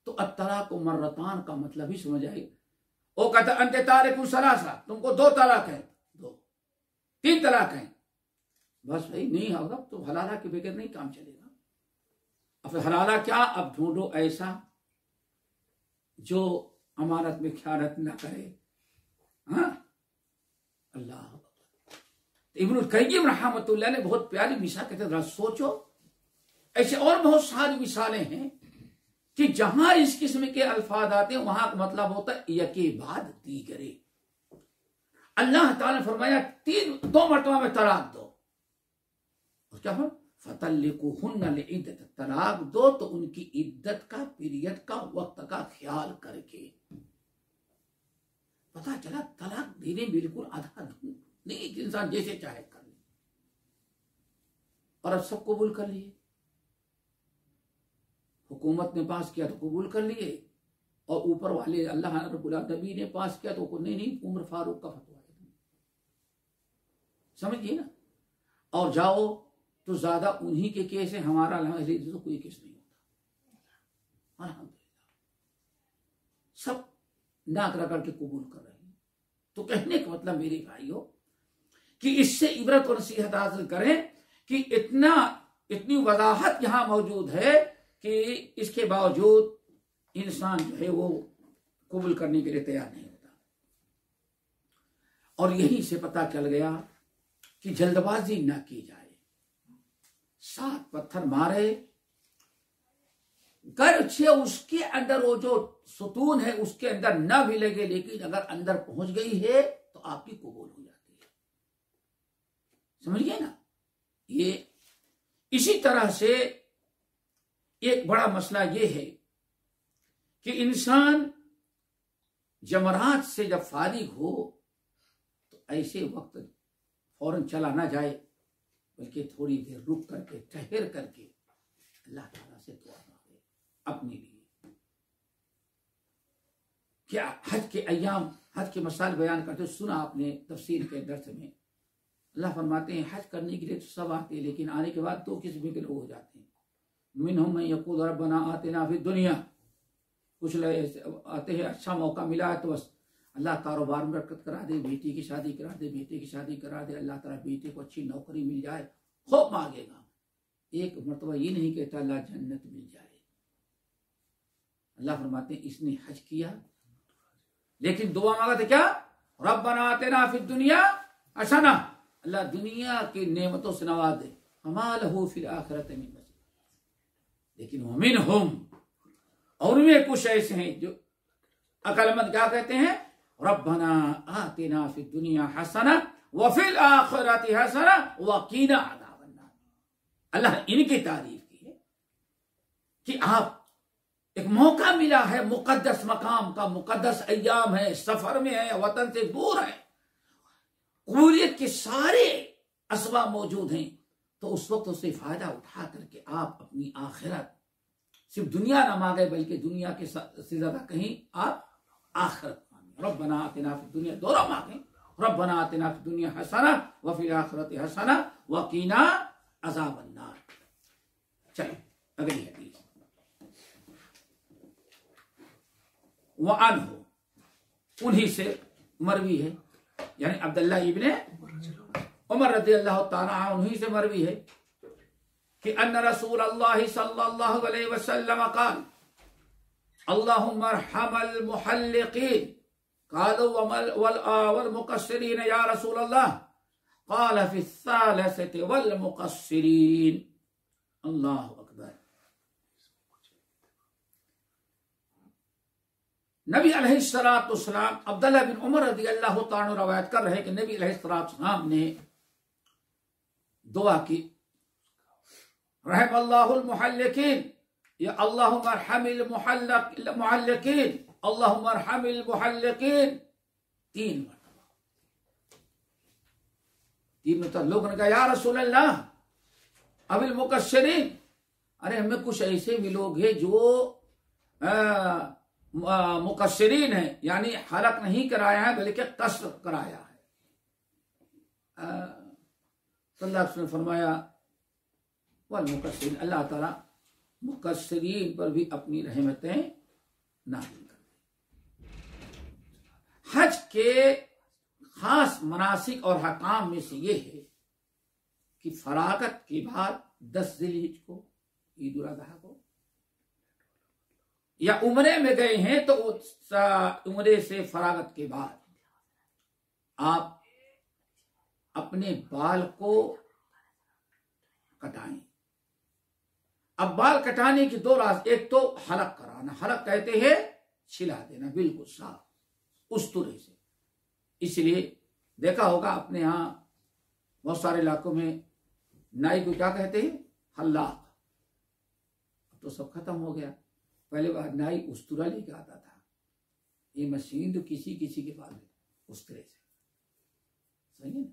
तो अत्तलाक मर्रतान का मतलब ही समझ आए। वो कहता अंते तारिकु सलासा, तुमको 2 तलाक है, 3 तलाक है, बस भाई नहीं होगा तो हलाला के बगैर नहीं काम चलेगा। अब हलाला क्या, अब ढूंढो ऐसा जो अमानत में ख्यानत न करे। हाँ, अल्लाह। इब्नुल कय्यिम रहमतुल्लाह ने बहुत प्यारी मिसाल कहते हैं, सोचो ऐसे और बहुत सारी मिसालें हैं कि जहां इस किस्म के अल्फाज आते हैं वहां का मतलब होता है यके बाद दीगरे। अल्लाह ताला ने फरमाया 2 मरतबा में तलाक दो, और क्या फतल्लिकुहुन्ना लिइद्दत, तलाक दो तो उनकी इद्दत का, पीरियड का, वक्त का ख्याल करके। पता चला तलाक देने बिल्कुल आधा नहीं, इंसान जैसे चाहे कर ले, और अब सब कबूल कर लिए। हुकूमत ने पास किया तो कबूल कर लिए, और ऊपर वाले अल्लाह रब्बुल आलमीन ने पास किया तो नहीं, उमर फारूक का फतवा है, समझिए ना। और जाओ तो ज्यादा उन्हीं के केस है, हमारा तो कोई केस नहीं होता। अल्हम्दुलिल्लाह सब नाक रगड़ के कबूल कर रहे हैं। तो कहने का मतलब मेरे भाइयों कि इससे इबरत और नसीहत हासिल करें कि इतनी वजाहत यहां मौजूद है कि इसके बावजूद इंसान जो है वो कबूल करने के लिए तैयार नहीं होता। और यहीं से पता चल गया कि जल्दबाजी ना की जाए। 7 पत्थर मारे, गर्चे उसके अंदर वो जो सुतून है उसके अंदर न भी लगे, लेकिन अगर अंदर पहुंच गई है तो आपकी कबूल हो जाती है। समझिए ना। ये इसी तरह से एक बड़ा मसला ये है कि इंसान जमरात से जब फारिग हो तो ऐसे वक्त फौरन चला ना जाए, बल्कि थोड़ी देर रुक करके, ठहर करके अल्लाह ताला से दुआ मांगे अपने लिए। क्या हज के अय्याम, हज के मसाइल बयान करते सुना आपने तफसीर के दर्स में। अल्लाह फरमाते हैं हज करने के लिए तो सब आते हैं, लेकिन आने के बाद 2 किस्म के लोग हो जाते हैं। मिनहुम मन यक़ूल रब्बना आतिना फिद दुनिया, कुछ लोग आते हैं अच्छा मौका मिला है तो बस अल्लाह कारोबार में बरकत करा दे, बेटी की शादी करा दे, बेटे की शादी करा दे, अल्लाह ताला बेटे को अच्छी नौकरी मिल जाए, खूब मांगेगा। एक मरतबा ये नहीं कहता अल्लाह जन्नत मिल जाए। अल्लाह फरमाते हैं इसने हज किया लेकिन दुआ मांगा था क्या, रब्बना आतिना फिद दुनिया हसना, अल्लाह दुनिया की नेमतों से नवाज दे, फमा लहू फिल आखिरति मिन नसीब। लेकिन वमिनहुम, और उनमें कुछ ऐसे हैं जो अकलमंद क्या कहते हैं, रब्बना आतिना फिद दुनिया हसना व फिल आखिरति हसना व कीना अज़ाबन्नार। अल्लाह इनकी तारीफ की है कि आप एक मौका मिला है, मुकद्दस मकाम का, मुकद्दस अय्याम है, सफर में है, वतन से दूर है, कबूलियत के सारे असबाब मौजूद हैं, तो उस वक्त उससे फायदा उठा करके आप अपनी आखिरत, सिर्फ दुनिया ना मांगे बल्कि दुनिया के से ज्यादा कहीं आप आखिरत मांगे। रब्बना आतिना फिद दुनिया, दोनों मांगे, रब्बना आतिना फिद दुनिया हसना व फिल आखिरति हसना व कीना अज़ाबन्नार। चलो अगली हदीस। व अन्हु, उन्हीं से मरवी है, यानी अब्दुल्लाह इब्ने उमर रज़ियल्लाहु ताला अन्हु से मरवी है कि अन्ना रसूलुल्लाह सल्लल्लाहु अलैहि वसल्लम क़ाल, अल्लाहुम्मा अरहमल मुहल्लिकीन, क़ालू वल मुक़स्सिरीन या रसूल अल्लाह, क़ाल फ़ी सालिसति वल मुक़स्सिरीन। अल्लाहु अकबर। नबी अलैहिस्सलातु वस्सलाम, अब्दुल्लाह बिन उमर रज़ियल्लाहु ताला रवायत कर रहे कि नबी अलैहिस्सलातु वस्सलाम ने दुआ की, रहमल्लाहुल मुहल्लिकीन, या अल्लाहुम्मा अरहमिल मुहल्लिकीन, अल्लाहुम्मा अरहमिल मुहल्लिकीन, 3 मरतबा। 3 मरतबा लोगों ने कहा या रसूल अल्लाह अबिल मुकस्सिरीन, अरे हमें कुछ ऐसे भी लोग हैं जो मुकस्सिरीन है, यानी हलक नहीं कराया है बल्कि कसर कराया है। तो अल्लाह ने फरमाया वल मुकस्सिरीन, अल्लाह ताला मुकस्सिरीन पर भी अपनी रहमतें नाज़िल कर। हज के खास मनासिक और हकाम में से ये है कि फरागत के बाद 10 ज़िलहिज को, ईद उल अज़हा को, या उम्रे में गए हैं तो उम्रे से फरागत के बाद आप अपने बाल को कटाएं। अब बाल कटाने की 2 रास्ते, एक तो हलक कराना, हलक कहते हैं छिला देना बिल्कुल साफ उस्तुरे से। इसलिए देखा होगा अपने यहाँ बहुत सारे इलाकों में नाई को क्या कहते हैं, हल्लाक। अब तो सब खत्म हो गया। पहले बार नाई उस्तुरा लेके आता था, ये मशीन तो किसी किसी के पास है उस्तरे से, सही है ना।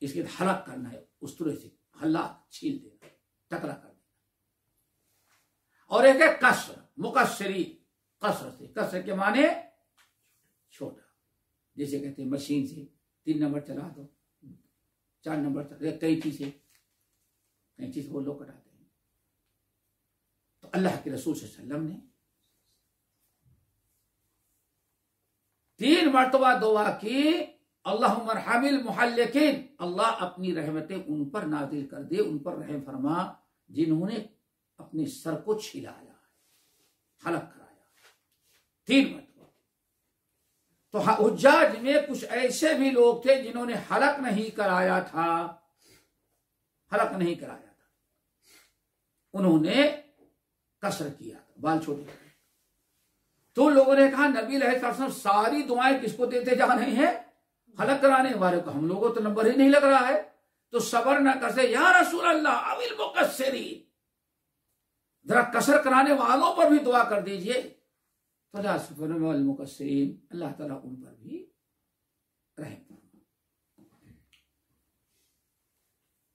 इसके हलक करना है उस्तरे से, हल्लाक छील देना, टकरा कर देना। और एक है कसर, मुकस्सिरी, कसर से, कसर के माने छोटा, जैसे कहते हैं मशीन से 3 नंबर चला दो, 4 नंबर चला, कैंची से वो लोग कटाते हैं। तो अल्लाह के रसूल सल्लल्लाहु अलैहि वसल्लम ने 3 मरतबा दुआ की, अल्लाहुम्मा अरहमिल मुहल्लिकीन, अल्लाह अपनी रहमतें उन पर नाजिल कर दे, उन पर रहम फरमा जिन्होंने अपने सर को छिलाया, हलक कराया। 3 मरतबा। तो हुज्जाज में कुछ ऐसे भी लोग थे जिन्होंने हलक नहीं कराया था, हलक नहीं कराया था, उन्होंने कसर किया था, बाल छोटे थे। तो लोगों ने कहा नबी अलैहिस्सलाम सारी दुआएं किसको देते जा रहे हैं, हलक कराने वाले को, हम लोगों तो नंबर ही नहीं लग रहा है। तो सबर न कर से या रसूल अल्लाह अविल मुकस्सिरीन, जरा कसर कराने वालों पर भी दुआ कर दीजिए। तो अल्लाह मुकस्सिरीन, अल्लाह ताला उन पर भी रहम फरमा।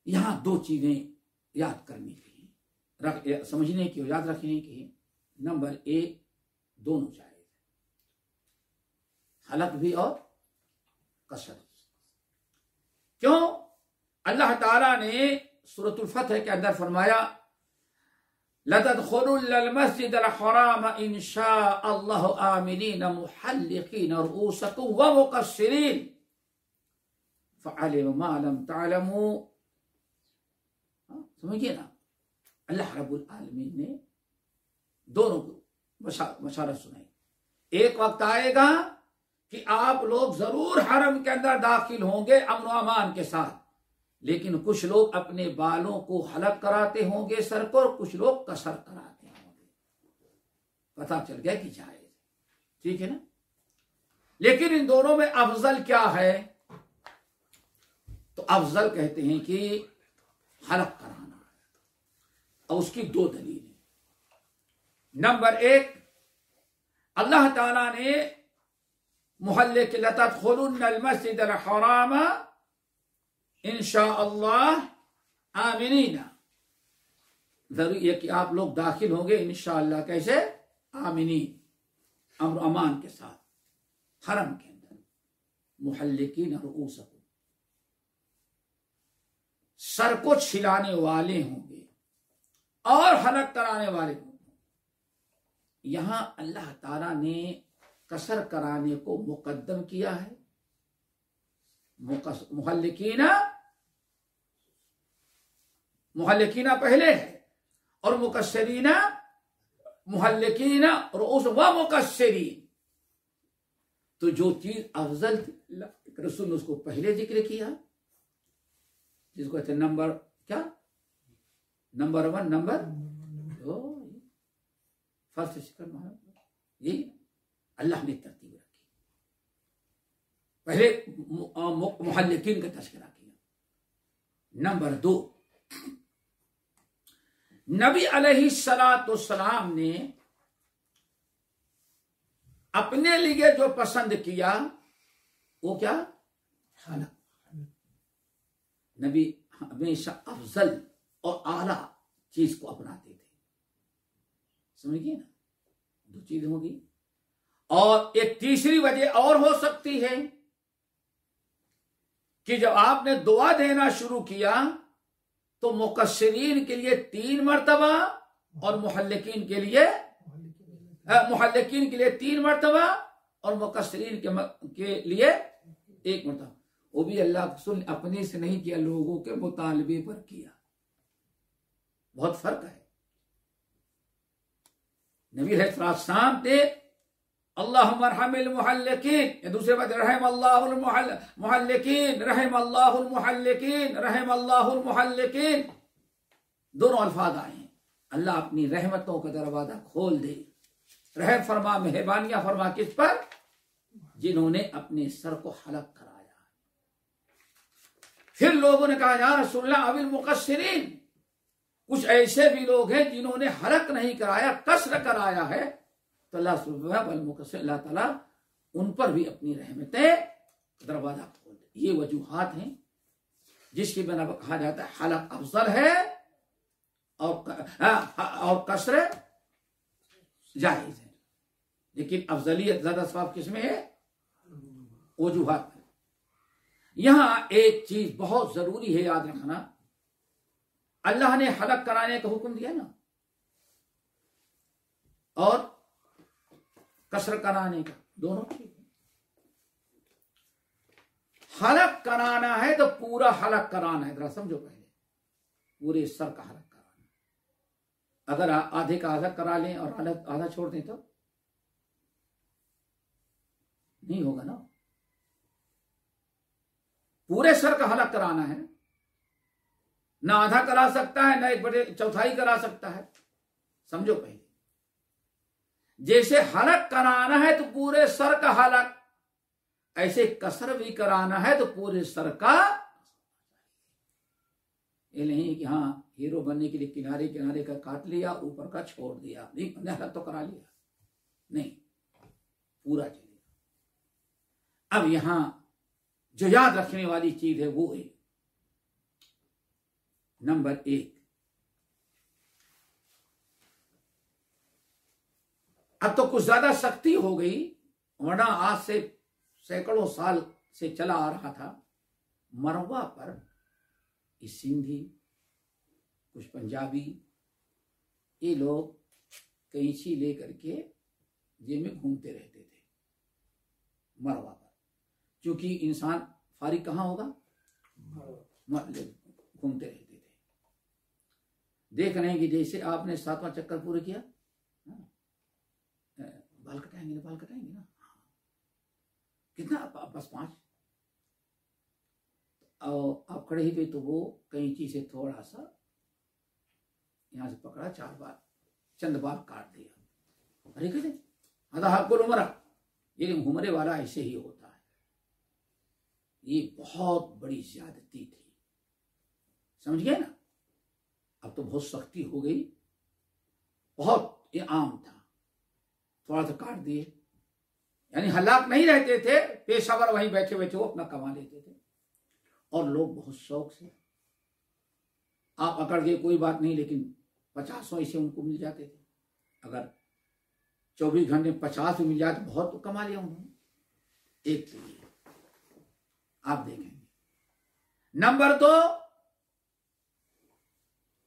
यहां 2 चीजें याद करनी की, समझने की, याद रखने की। नंबर 1, दोनों जायज, हलक भी और कसर। क्यों? अल्लाह ताला ने सूरतुल फतह के अंदर फरमाया लतदखुलुल मस्जिदल हराम इंशाअल्लाहु आमिनीन मुहल्लिकीन रुऊसकुम व मुकस्सिरीन फअलिम मा लम तअलमू। समझिए ना, अल्लाह रब्बुल आलमीन ने दोनों को बशारत सुनाई। एक वक्त आएगा कि आप लोग जरूर हरम के अंदर दाखिल होंगे अमन अमान के साथ, लेकिन कुछ लोग अपने बालों को हलक कराते होंगे सर पर, कुछ लोग कसर कराते होंगे। पता चल गया कि जायज, ठीक है ना। लेकिन इन दोनों में अफजल क्या है? तो अफजल कहते हैं कि हलक कराना, और उसकी 2 दलील है। नंबर 1, अल्लाह ताला ने मुहल्लिक लतदखुलुन्नल मस्जिदल हराम इंशाअल्लाह आमिनीना, जरूरी है कि आप लोग दाखिल होंगे इंशाअल्लाह, कैसे? आमिनी, अमन अमान के साथ, हरम के अंदर। मुहल्लिकीन रुऊसकुम, सर को छिलाने वाले होंगे और हलक कराने वाले होंगे। यहां अल्लाह ताला ने कसर कराने को मुकद्दम किया है, मुहल्लिकीना पहले है और मुकस्सिरीना मुहल्लिकीन रुऊस व मुकस्सिरीन। तो जो चीज अफजल थी रसूल ने उसको पहले जिक्र किया, जिसको कहते नंबर क्या, नंबर 1 नंबर 2 फर्स्ट सेकंड, ये अल्लाह ने तरतीब रखी। पहले मुहल्लिकीन का तस्करा किया। नंबर 2, नबी अलैहिस्सलाम ने अपने लिए जो पसंद किया वो क्या, हलक। नबी हमेशा अफजल और आला चीज को अपनाते थे। समझिए ना, 2 चीज होगी। और एक तीसरी वजह और हो सकती है कि जब आपने दुआ देना शुरू किया तो मुकस्सिरीन के लिए 3 मर्तबा और मुहल्लिकीन के लिए 3 मर्तबा और मुकस्सिरीन के लिए 1 मर्तबा। वो भी अल्लाह रसूल अपने से नहीं किया, लोगों के मुतालबे पर किया। बहुत फर्क है। नबी अलैहिस्सलाम थे अल्लाहुम्मा रहमिल मुहल्लिकीन, दूसरे बात रहम अल्लाहुल मुहल्लिकीन, रहम अल्लाहुल मुहल्लिकीन, रहम अल्लाहुल मुहल्लिकीन, दोनों अल्फाज आए हैं। अल्लाह अपनी रहमतों का दरवाजा खोल दे, रहम फरमा, मेहरबानियां फरमा, किस पर, जिन्होंने अपने सर को हलक कराया। फिर लोगों ने कहा या रसूलल्लाह अविल मुकस्सिरीन, कुछ ऐसे भी लोग हैं जिन्होंने हलक नहीं कराया, कसर कराया है, तो अल्लाह ताला उन पर भी अपनी रहमतें दरवाजा खोल दे। ये वजूहात हैं जिसकी बिना पर कहा जाता है हलक अफजल है और कसर जायज है। लेकिन अफजलियत ज्यादा सवाब किसमें है, वजूहात में। यहां एक चीज बहुत जरूरी है याद रखना, अल्लाह ने हलक कराने का हुक्म दिया ना, और कसर कराने का, दोनों ठीक है। हलक कराना है तो पूरा हलक कराना है, जरा समझो पहले, पूरे सर का हलक कराना। अगर आधे का हलक करा लें और आधा छोड़ दें तो नहीं होगा ना। पूरे सर का हलक कराना है, ना आधा करा सकता है, ना 1/4 करा सकता है। समझो पहले, जैसे हलक कराना है तो पूरे सर का हलक, ऐसे कसर भी कराना है तो पूरे सर का। ये नहीं कि हाँ हीरो बनने के लिए किनारे किनारे का काट लिया, ऊपर का छोड़ दिया, नहीं हमने हलक तो करा लिया, नहीं, पूरा चलेगा। अब यहां जो याद रखने वाली चीज है वो है नंबर 1, अब तो कुछ ज्यादा सख्ती हो गई, वरना आज से सैकड़ों साल से चला आ रहा था। मरवा पर इस सिंधी, कुछ पंजाबी, ये लोग कैंची लेकर के जेब में घूमते रहते थे मरवा पर, क्योंकि इंसान फारिग कहाँ होगा, घूमते रहते थे। देख रहे हैं कि जैसे आपने 7वां चक्कर पूरा किया, बाल कटाएंगे ना, बाल कटाएंगे ना, कितना, बस 5, और आप खड़े ही थे तो वो कैंची से थोड़ा सा यहां से पकड़ा, 4 बार चंद बाल काट दिया। अरे कहते आधा हकुल उमरा, ये घूमने वाला ऐसे ही होता है। ये बहुत बड़ी ज्यादती थी, समझ गए ना। अब तो बहुत सख्ती हो गई, बहुत ये आम था, थोड़ा सा काट दिए, यानी हलाक नहीं रहते थे, पेशावर वहीं बैठे बैठे वो अपना कमा लेते थे। और लोग बहुत शौक से, आप अकड़ गए कोई बात नहीं, लेकिन 50 ऐसे उनको मिल जाते थे। अगर 24 घंटे 50 मिल जाए तो बहुत तो कमा लिया उन्होंने एक के लिए। आप देखेंगे नंबर 2,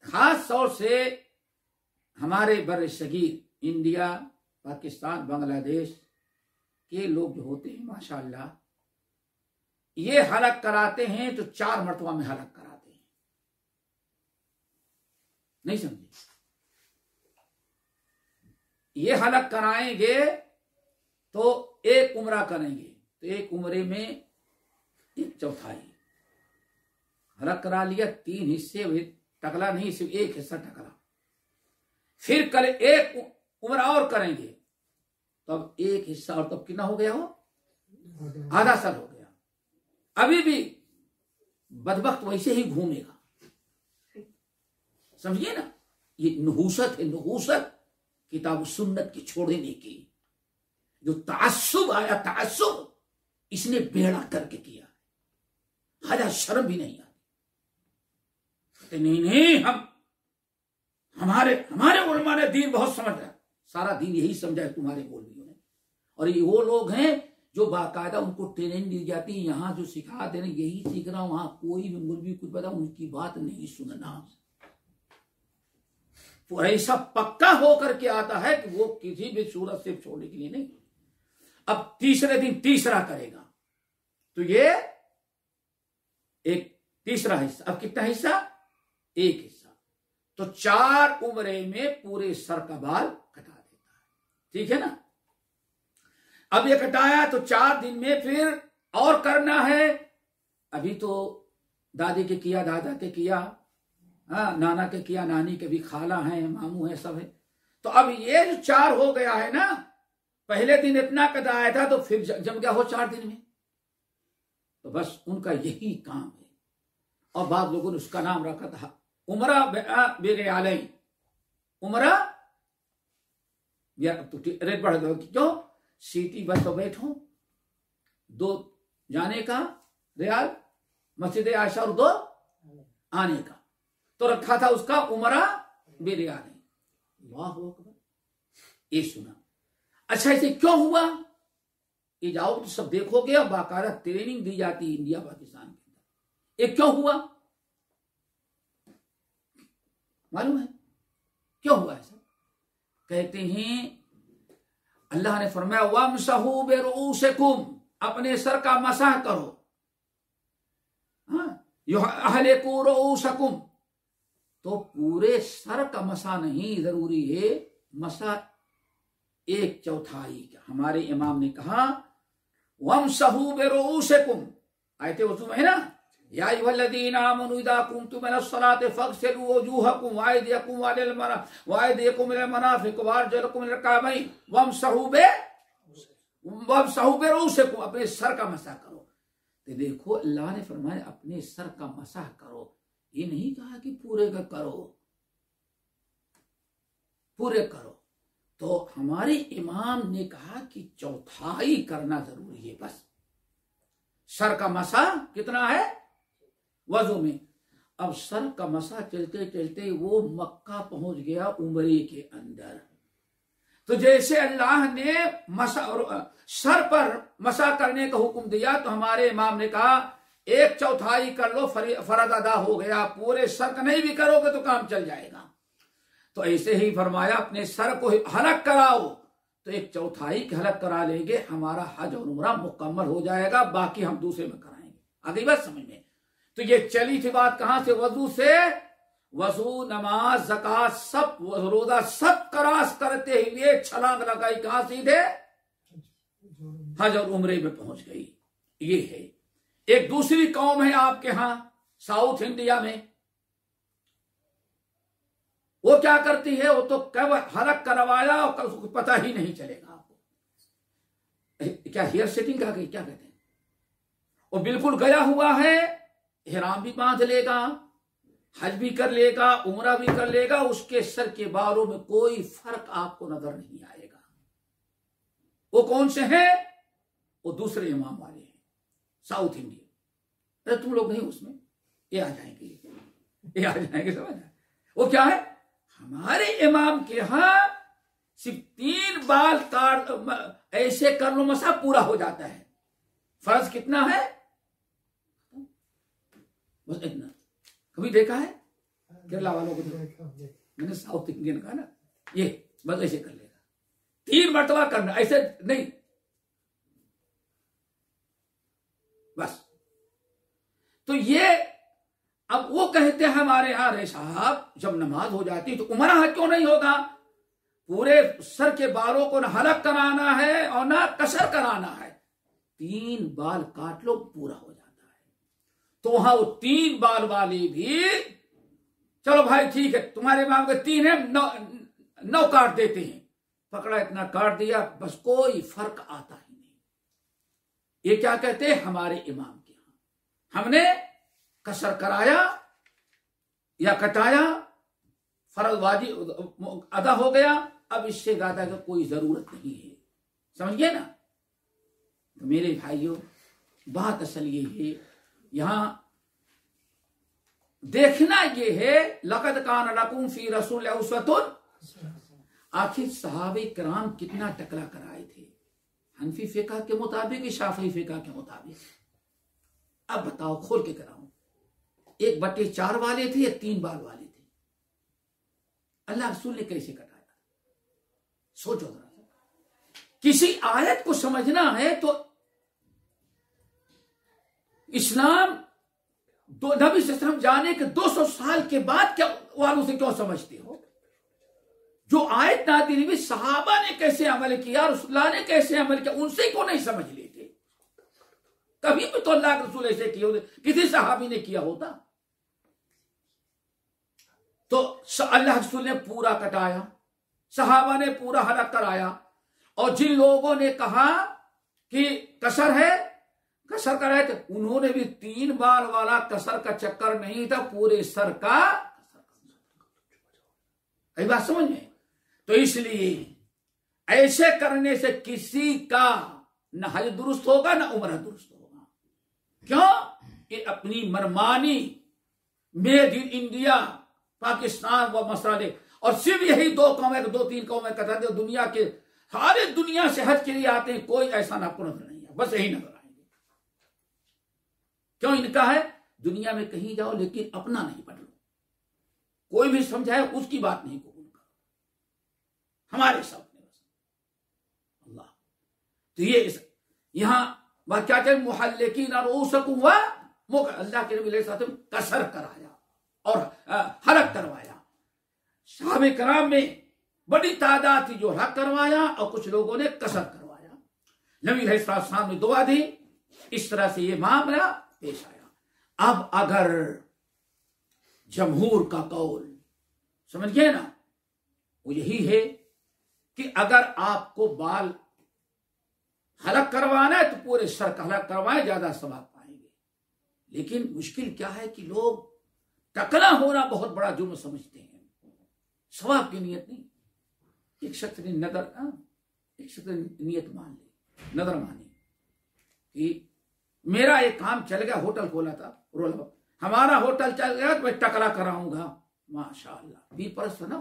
खास तौर से हमारे बर्र-ए-सगीर इंडिया, पाकिस्तान, बांग्लादेश के लोग जो होते हैं माशाअल्लाह, ये हलक कराते हैं तो 4 मरतबा में हलक कराते हैं। नहीं समझे, ये हलक कराएंगे तो एक उम्रा करेंगे, तो एक उम्रे में एक चौथाई हलक करा लिया, 3 हिस्से हुए, टकला नहीं, सिर्फ एक हिस्सा टकला। फिर कल एक उम्र और करेंगे, तब एक हिस्सा, और तब कितना हो गया हो, आधा साल हो गया। अभी भी बदबख्त वैसे ही घूमेगा, समझिए ना। ये नहूसत है, नहूसत किताब सुन्नत की छोड़ने की। जो तासुब आया, तासुब इसने बेड़ा करके किया, हजा शर्म भी नहीं आती। नहीं, हम हमारे उलमा ने दीन बहुत समझ रहा है, सारा दीन यही समझा है तुम्हारे मौलवियों ने। और ये वो लोग हैं जो बाकायदा उनको ट्रेनिंग दी जाती है, यहाँ जो सिखा दे रहे यही सीख रहा हूं, वहां कोई भी मौलवी कुछ बता उनकी बात नहीं सुनना। वो ऐसा पक्का होकर के आता है कि वो किसी भी सूरत से छोड़ने के लिए नहीं। अब तीसरे दिन तीसरा करेगा, तो ये एक तीसरा हिस्सा, अब कितना हिस्सा, एक हिस्सा, तो 4 उम्रे में पूरे सर का बाल कटा देता है, ठीक है ना। अब ये कटाया तो 4 दिन में फिर और करना है। अभी तो दादी के किया, दादा के किया, हाँ, नाना के किया, नानी के भी, खाला है, मामू है, सब है। तो अब ये जो 4 हो गया है ना, पहले दिन इतना कटाया था, तो फिर जम गया हो 4 दिन में, तो बस उनका यही काम है। और बाद लोगों ने उसका नाम रखा था उमरा बेरियालई, उमरा तो रेट बढ़ गया, क्यों, सीटी बस तो बैठो, 2 जाने का रियाल, मस्जिद आयशा, और 2 आने का, तो रखा था उसका उमरा बेरियालई। अल्लाह अकबर, ये सुना। अच्छा, इसे क्यों हुआ, ये जाओ तो सब देखोगे, और बाकायदा ट्रेनिंग दी जाती है इंडिया पाकिस्तान के अंदर। ये क्यों हुआ मालूम है, क्यों हुआ ऐसा? कहते हैं अल्लाह ने फरमाया वमसहू बिरुऊसिकुम, अपने सर का मसाह करो, अहलिकू रुऊसकुम, तो पूरे सर का मसा नहीं, जरूरी है मसा 1/4 का। हमारे इमाम ने कहा वमसहू बिरुऊसिकुम, आयते वज़ू में है ना, या अय्युहल्लज़ीना आमनू इज़ा कुमतुम इलस्सलाति फग़सिलू वजूहकुम वअयदियकुम वअयदियकुम इलल मराफ़िक़ वअरजुलकुम इलल कअबैन वमसहू बिरुऊसिकुम, अपने सर का मसाह करो। तो देखो अल्लाह ने फरमाया अपने सर का मसाह करो, ये नहीं कहा कि पूरे का करो, पूरे करो। तो हमारे इमाम ने कहा कि 1/4 करना जरूरी है, बस सर का मसा कितना है वजू में। अब सर का मसा चलते चलते वो मक्का पहुंच गया उम्रे के अंदर, तो जैसे अल्लाह ने मसा सर पर मसा करने का हुक्म दिया, तो हमारे इमाम ने कहा 1/4 कर लो, फर्ज अदा हो गया। पूरे सर का नहीं भी करोगे तो काम चल जाएगा। तो ऐसे ही फरमाया अपने सर को हलक कराओ, तो 1/4 की हलक करा लेंगे, हमारा हज और उम्रा मुकम्मल हो जाएगा, बाकी हम दूसरे में कराएंगे। आ गई बात समझ में? तो ये चली थी बात कहां से, वजू से। वजू, नमाज, ज़कात, सब रोजा सब करास करते हुए छलांग लगाई, कहां सीधे हज और उम्रे में पहुंच गई। ये है। एक दूसरी कौम है आपके यहां साउथ इंडिया में, वो क्या करती है, वो तो कब हलक करवाया और उसको पता ही नहीं चलेगा आपको। क्या हेयर सेटिंग आ गई, क्या कहते हैं, वो बिल्कुल गया हुआ है, इहराम भी बांध लेगा, हज भी कर लेगा, उम्रा भी कर लेगा, उसके सर के बालों में कोई फर्क आपको नजर नहीं आएगा। वो कौन से हैं, वो दूसरे इमाम वाले हैं साउथ इंडिया। अरे तुम लोग नहीं उसमें, ये आ जाएंगे, ये आ जाएंगे, समझ आए? वो क्या है, हमारे इमाम के यहां सिर्फ 3 बाल काट ऐसे कर लो, मसा पूरा हो जाता है। फर्ज कितना है, बस इतना। कभी देखा है केरला वालों को? मैंने साउथ इंडियन का ना, ये बस ऐसे कर लेगा, 3 मरतबा करना, ऐसे नहीं, बस। तो ये अब वो कहते हैं हमारे यहां, रे साहब जब नमाज हो जाती तो उमरा हज क्यों नहीं होगा? पूरे सर के बालों को न हलक कराना है और ना कसर कराना है, 3 बाल काट लो पूरा हो जाता है। तो वहां वो 3 बाल वाले भी चलो भाई ठीक है, तुम्हारे इमाम के 3 है, 9 काट देते हैं। पकड़ा, इतना काट दिया, बस कोई फर्क आता ही नहीं। ये क्या कहते हैं, हमारे इमाम के यहां हमने कसर कराया या कटाया, फर्ज वाजिब अदा हो गया, अब इससे ज्यादा का कोई जरूरत नहीं है। समझ गए ना? तो मेरे भाइयों, बात असल ये है, यहां देखना ये है, लक़द कान लकुम फी रसूलिल्लाहि उस्वतुन, आखिर सहाबे किराम कितना टकरा कराए थे, हनफी फिक़ह के मुताबिक, शाफ़ी फिक़ह के मुताबिक। अब बताओ, खोल के कराऊं, 1/4 वाले थे या 3 बाल वाले थे? अल्लाह रसूल ने कैसे कटाया? सोचो जरा। किसी आयत को समझना है तो इस्लाम नबी सल्लल्लाहु अलैहि वसल्लम जाने के 200 साल के बाद क्या वालों से क्यों समझते हो? जो आयत नाज़िल हुई, सहाबा ने कैसे अमल किया, रसूलुल्लाह ने कैसे अमल किया, उनसे क्यों नहीं समझ लेते? कभी भी तो अल्लाह के रसूल ऐसे किए होते, किसी सहाबी ने किया होता? तो अल्लाह के रसूल ने पूरा कटाया, सहाबा ने पूरा हलक कराया, और जिन लोगों ने कहा कि कसर है, कसर कराए, तो उन्होंने भी 3 बाल वाला कसर का चक्कर नहीं था, पूरे सर का। यही बात समझ में? तो इसलिए ऐसे करने से किसी का न हज दुरुस्त होगा न उम्र दुरुस्त होगा। क्यों? ये अपनी मनमानी, मेड इन इंडिया, पाकिस्तान व मसाले, और सिर्फ यही 2 कौमें, 2-3 कौमें कथा दे, दुनिया के सारे दुनिया से हज के लिए आते हैं, कोई ऐसा नापुर नहीं है, बस यही नजर आएंगे। क्यों? इनका है दुनिया में कहीं जाओ लेकिन अपना नहीं बदलो, कोई भी समझाए उसकी बात नहीं कबूल करो, हमारे सामने बस अल्लाह। तो ये यहां बात क्या चाहिए, मुहल्लिकीन रुऊसकुम व अल्लाह के नबी साथ कसर कराया और हलक करवाया। सहाबे कराम में बड़ी तादाद थी जो हक करवाया और कुछ लोगों ने कसर करवाया। नबी अलैहिस्सलाम ने दुआ दी, इस तरह से ये मामला पेश आया। अब अगर जमहूर का कौल समझ गए ना, वो यही है कि अगर आपको बाल हलक करवाना है तो पूरे सर का हलक करवाएं, ज्यादा सवाब पाएंगे। लेकिन मुश्किल क्या है कि लोग टकला होना बहुत बड़ा जुर्म समझते हैं, सवाब की नियत नहीं। एक शख्स ने एक शख्स ने नियत मान ली, नजर मानी कि मेरा एक काम चल गया, होटल खोला था, हमारा होटल चल गया तो मैं टकला कराऊंगा, माशाअल्लाह, 20 ना।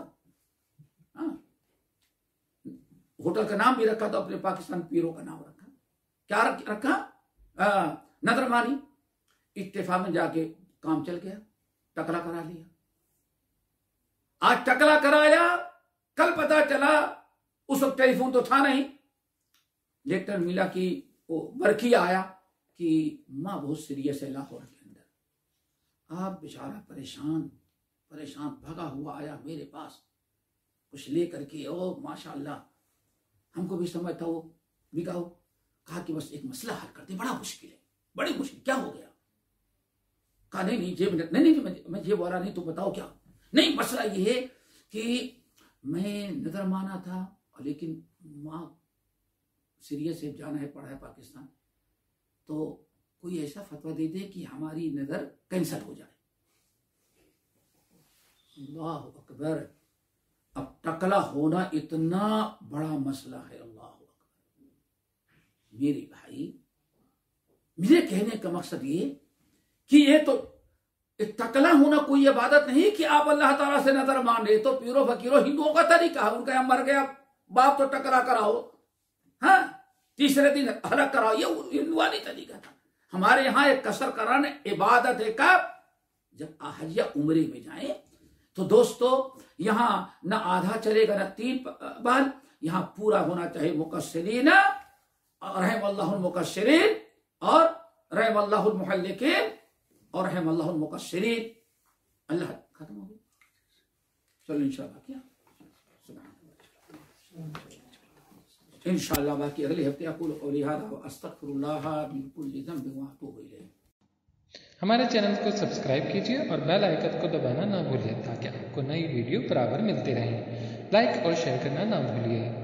होटल का नाम भी रखा तो अपने पाकिस्तान पीरों का नाम रखा। क्या रखा? नजर मानी, इत्तेफाक में जाके काम चल गया, टकला करा लिया। आज टकला कराया, कल पता चला, उस वक्त टेलीफोन तो था नहीं, लेटर मिला कि वो बरखी आया कि माँ बहुत सीरियस है लाहौर के अंदर। आप बेचारा परेशान भगा हुआ आया मेरे पास, कुछ लेकर के, ओ माशाअल्लाह, हमको भी समझ था वो बिकाऊ। कहा कि बस एक मसला हल करते, बड़ा मुश्किल है, बड़ी मुश्किल। क्या हो गया? कहा नहीं जेब नहीं, मैं जेब वाला नहीं, तो बताओ क्या? नहीं, मसला ये है कि मैं नजर माना था, लेकिन माँ सीरियस है, जाना है, पढ़ा है पाकिस्तान, तो कोई ऐसा फतवा दे दे कि हमारी नजर कैंसिल हो जाए। अल्लाह अकबर। अब टकला होना इतना बड़ा मसला है, अल्लाह अकबर। मेरे भाई, मेरे कहने का मकसद ये कि ये तो टकला होना कोई इबादत नहीं कि आप अल्लाह ताला से नजर मान रहे। तो पीरो फकीरों हिंदुओं का तरीका है, उनका मर गया बाप तो टकरा कराओ, हाँ, तीसरे दिन हलक कराओ, ये हिंदुआनी तरीका था। हमारे यहाँ एक कसर कराना इबादत है। कब? जब हज या उम्रे में जाए। तो दोस्तों, यहाँ न आधा चलेगा न 3 बाल, यहाँ पूरा होना चाहिए। मुकस्सिरीन रहमल्लाहुल मुकस्सिरीन और रहमल्लाहुल मुहल्लिकीन और रहमल्लाहुल मुकस्सिरीन। अल्लाह खत्म हो गया। चलो इंशाअल्लाह क्या इंशाअल्लाह बाकी अगले हफ्ते अक़ूलु क़ौली हाज़ा व अस्तग़फ़िरुल्लाह मिन कुल्लि ज़ंबिन व अतूबु इलैह। हमारे चैनल को सब्सक्राइब कीजिए और बेल आइकन को दबाना ना भूलिए ताकि आपको नई वीडियो बराबर मिलती रहें। लाइक और शेयर करना ना भूलिए।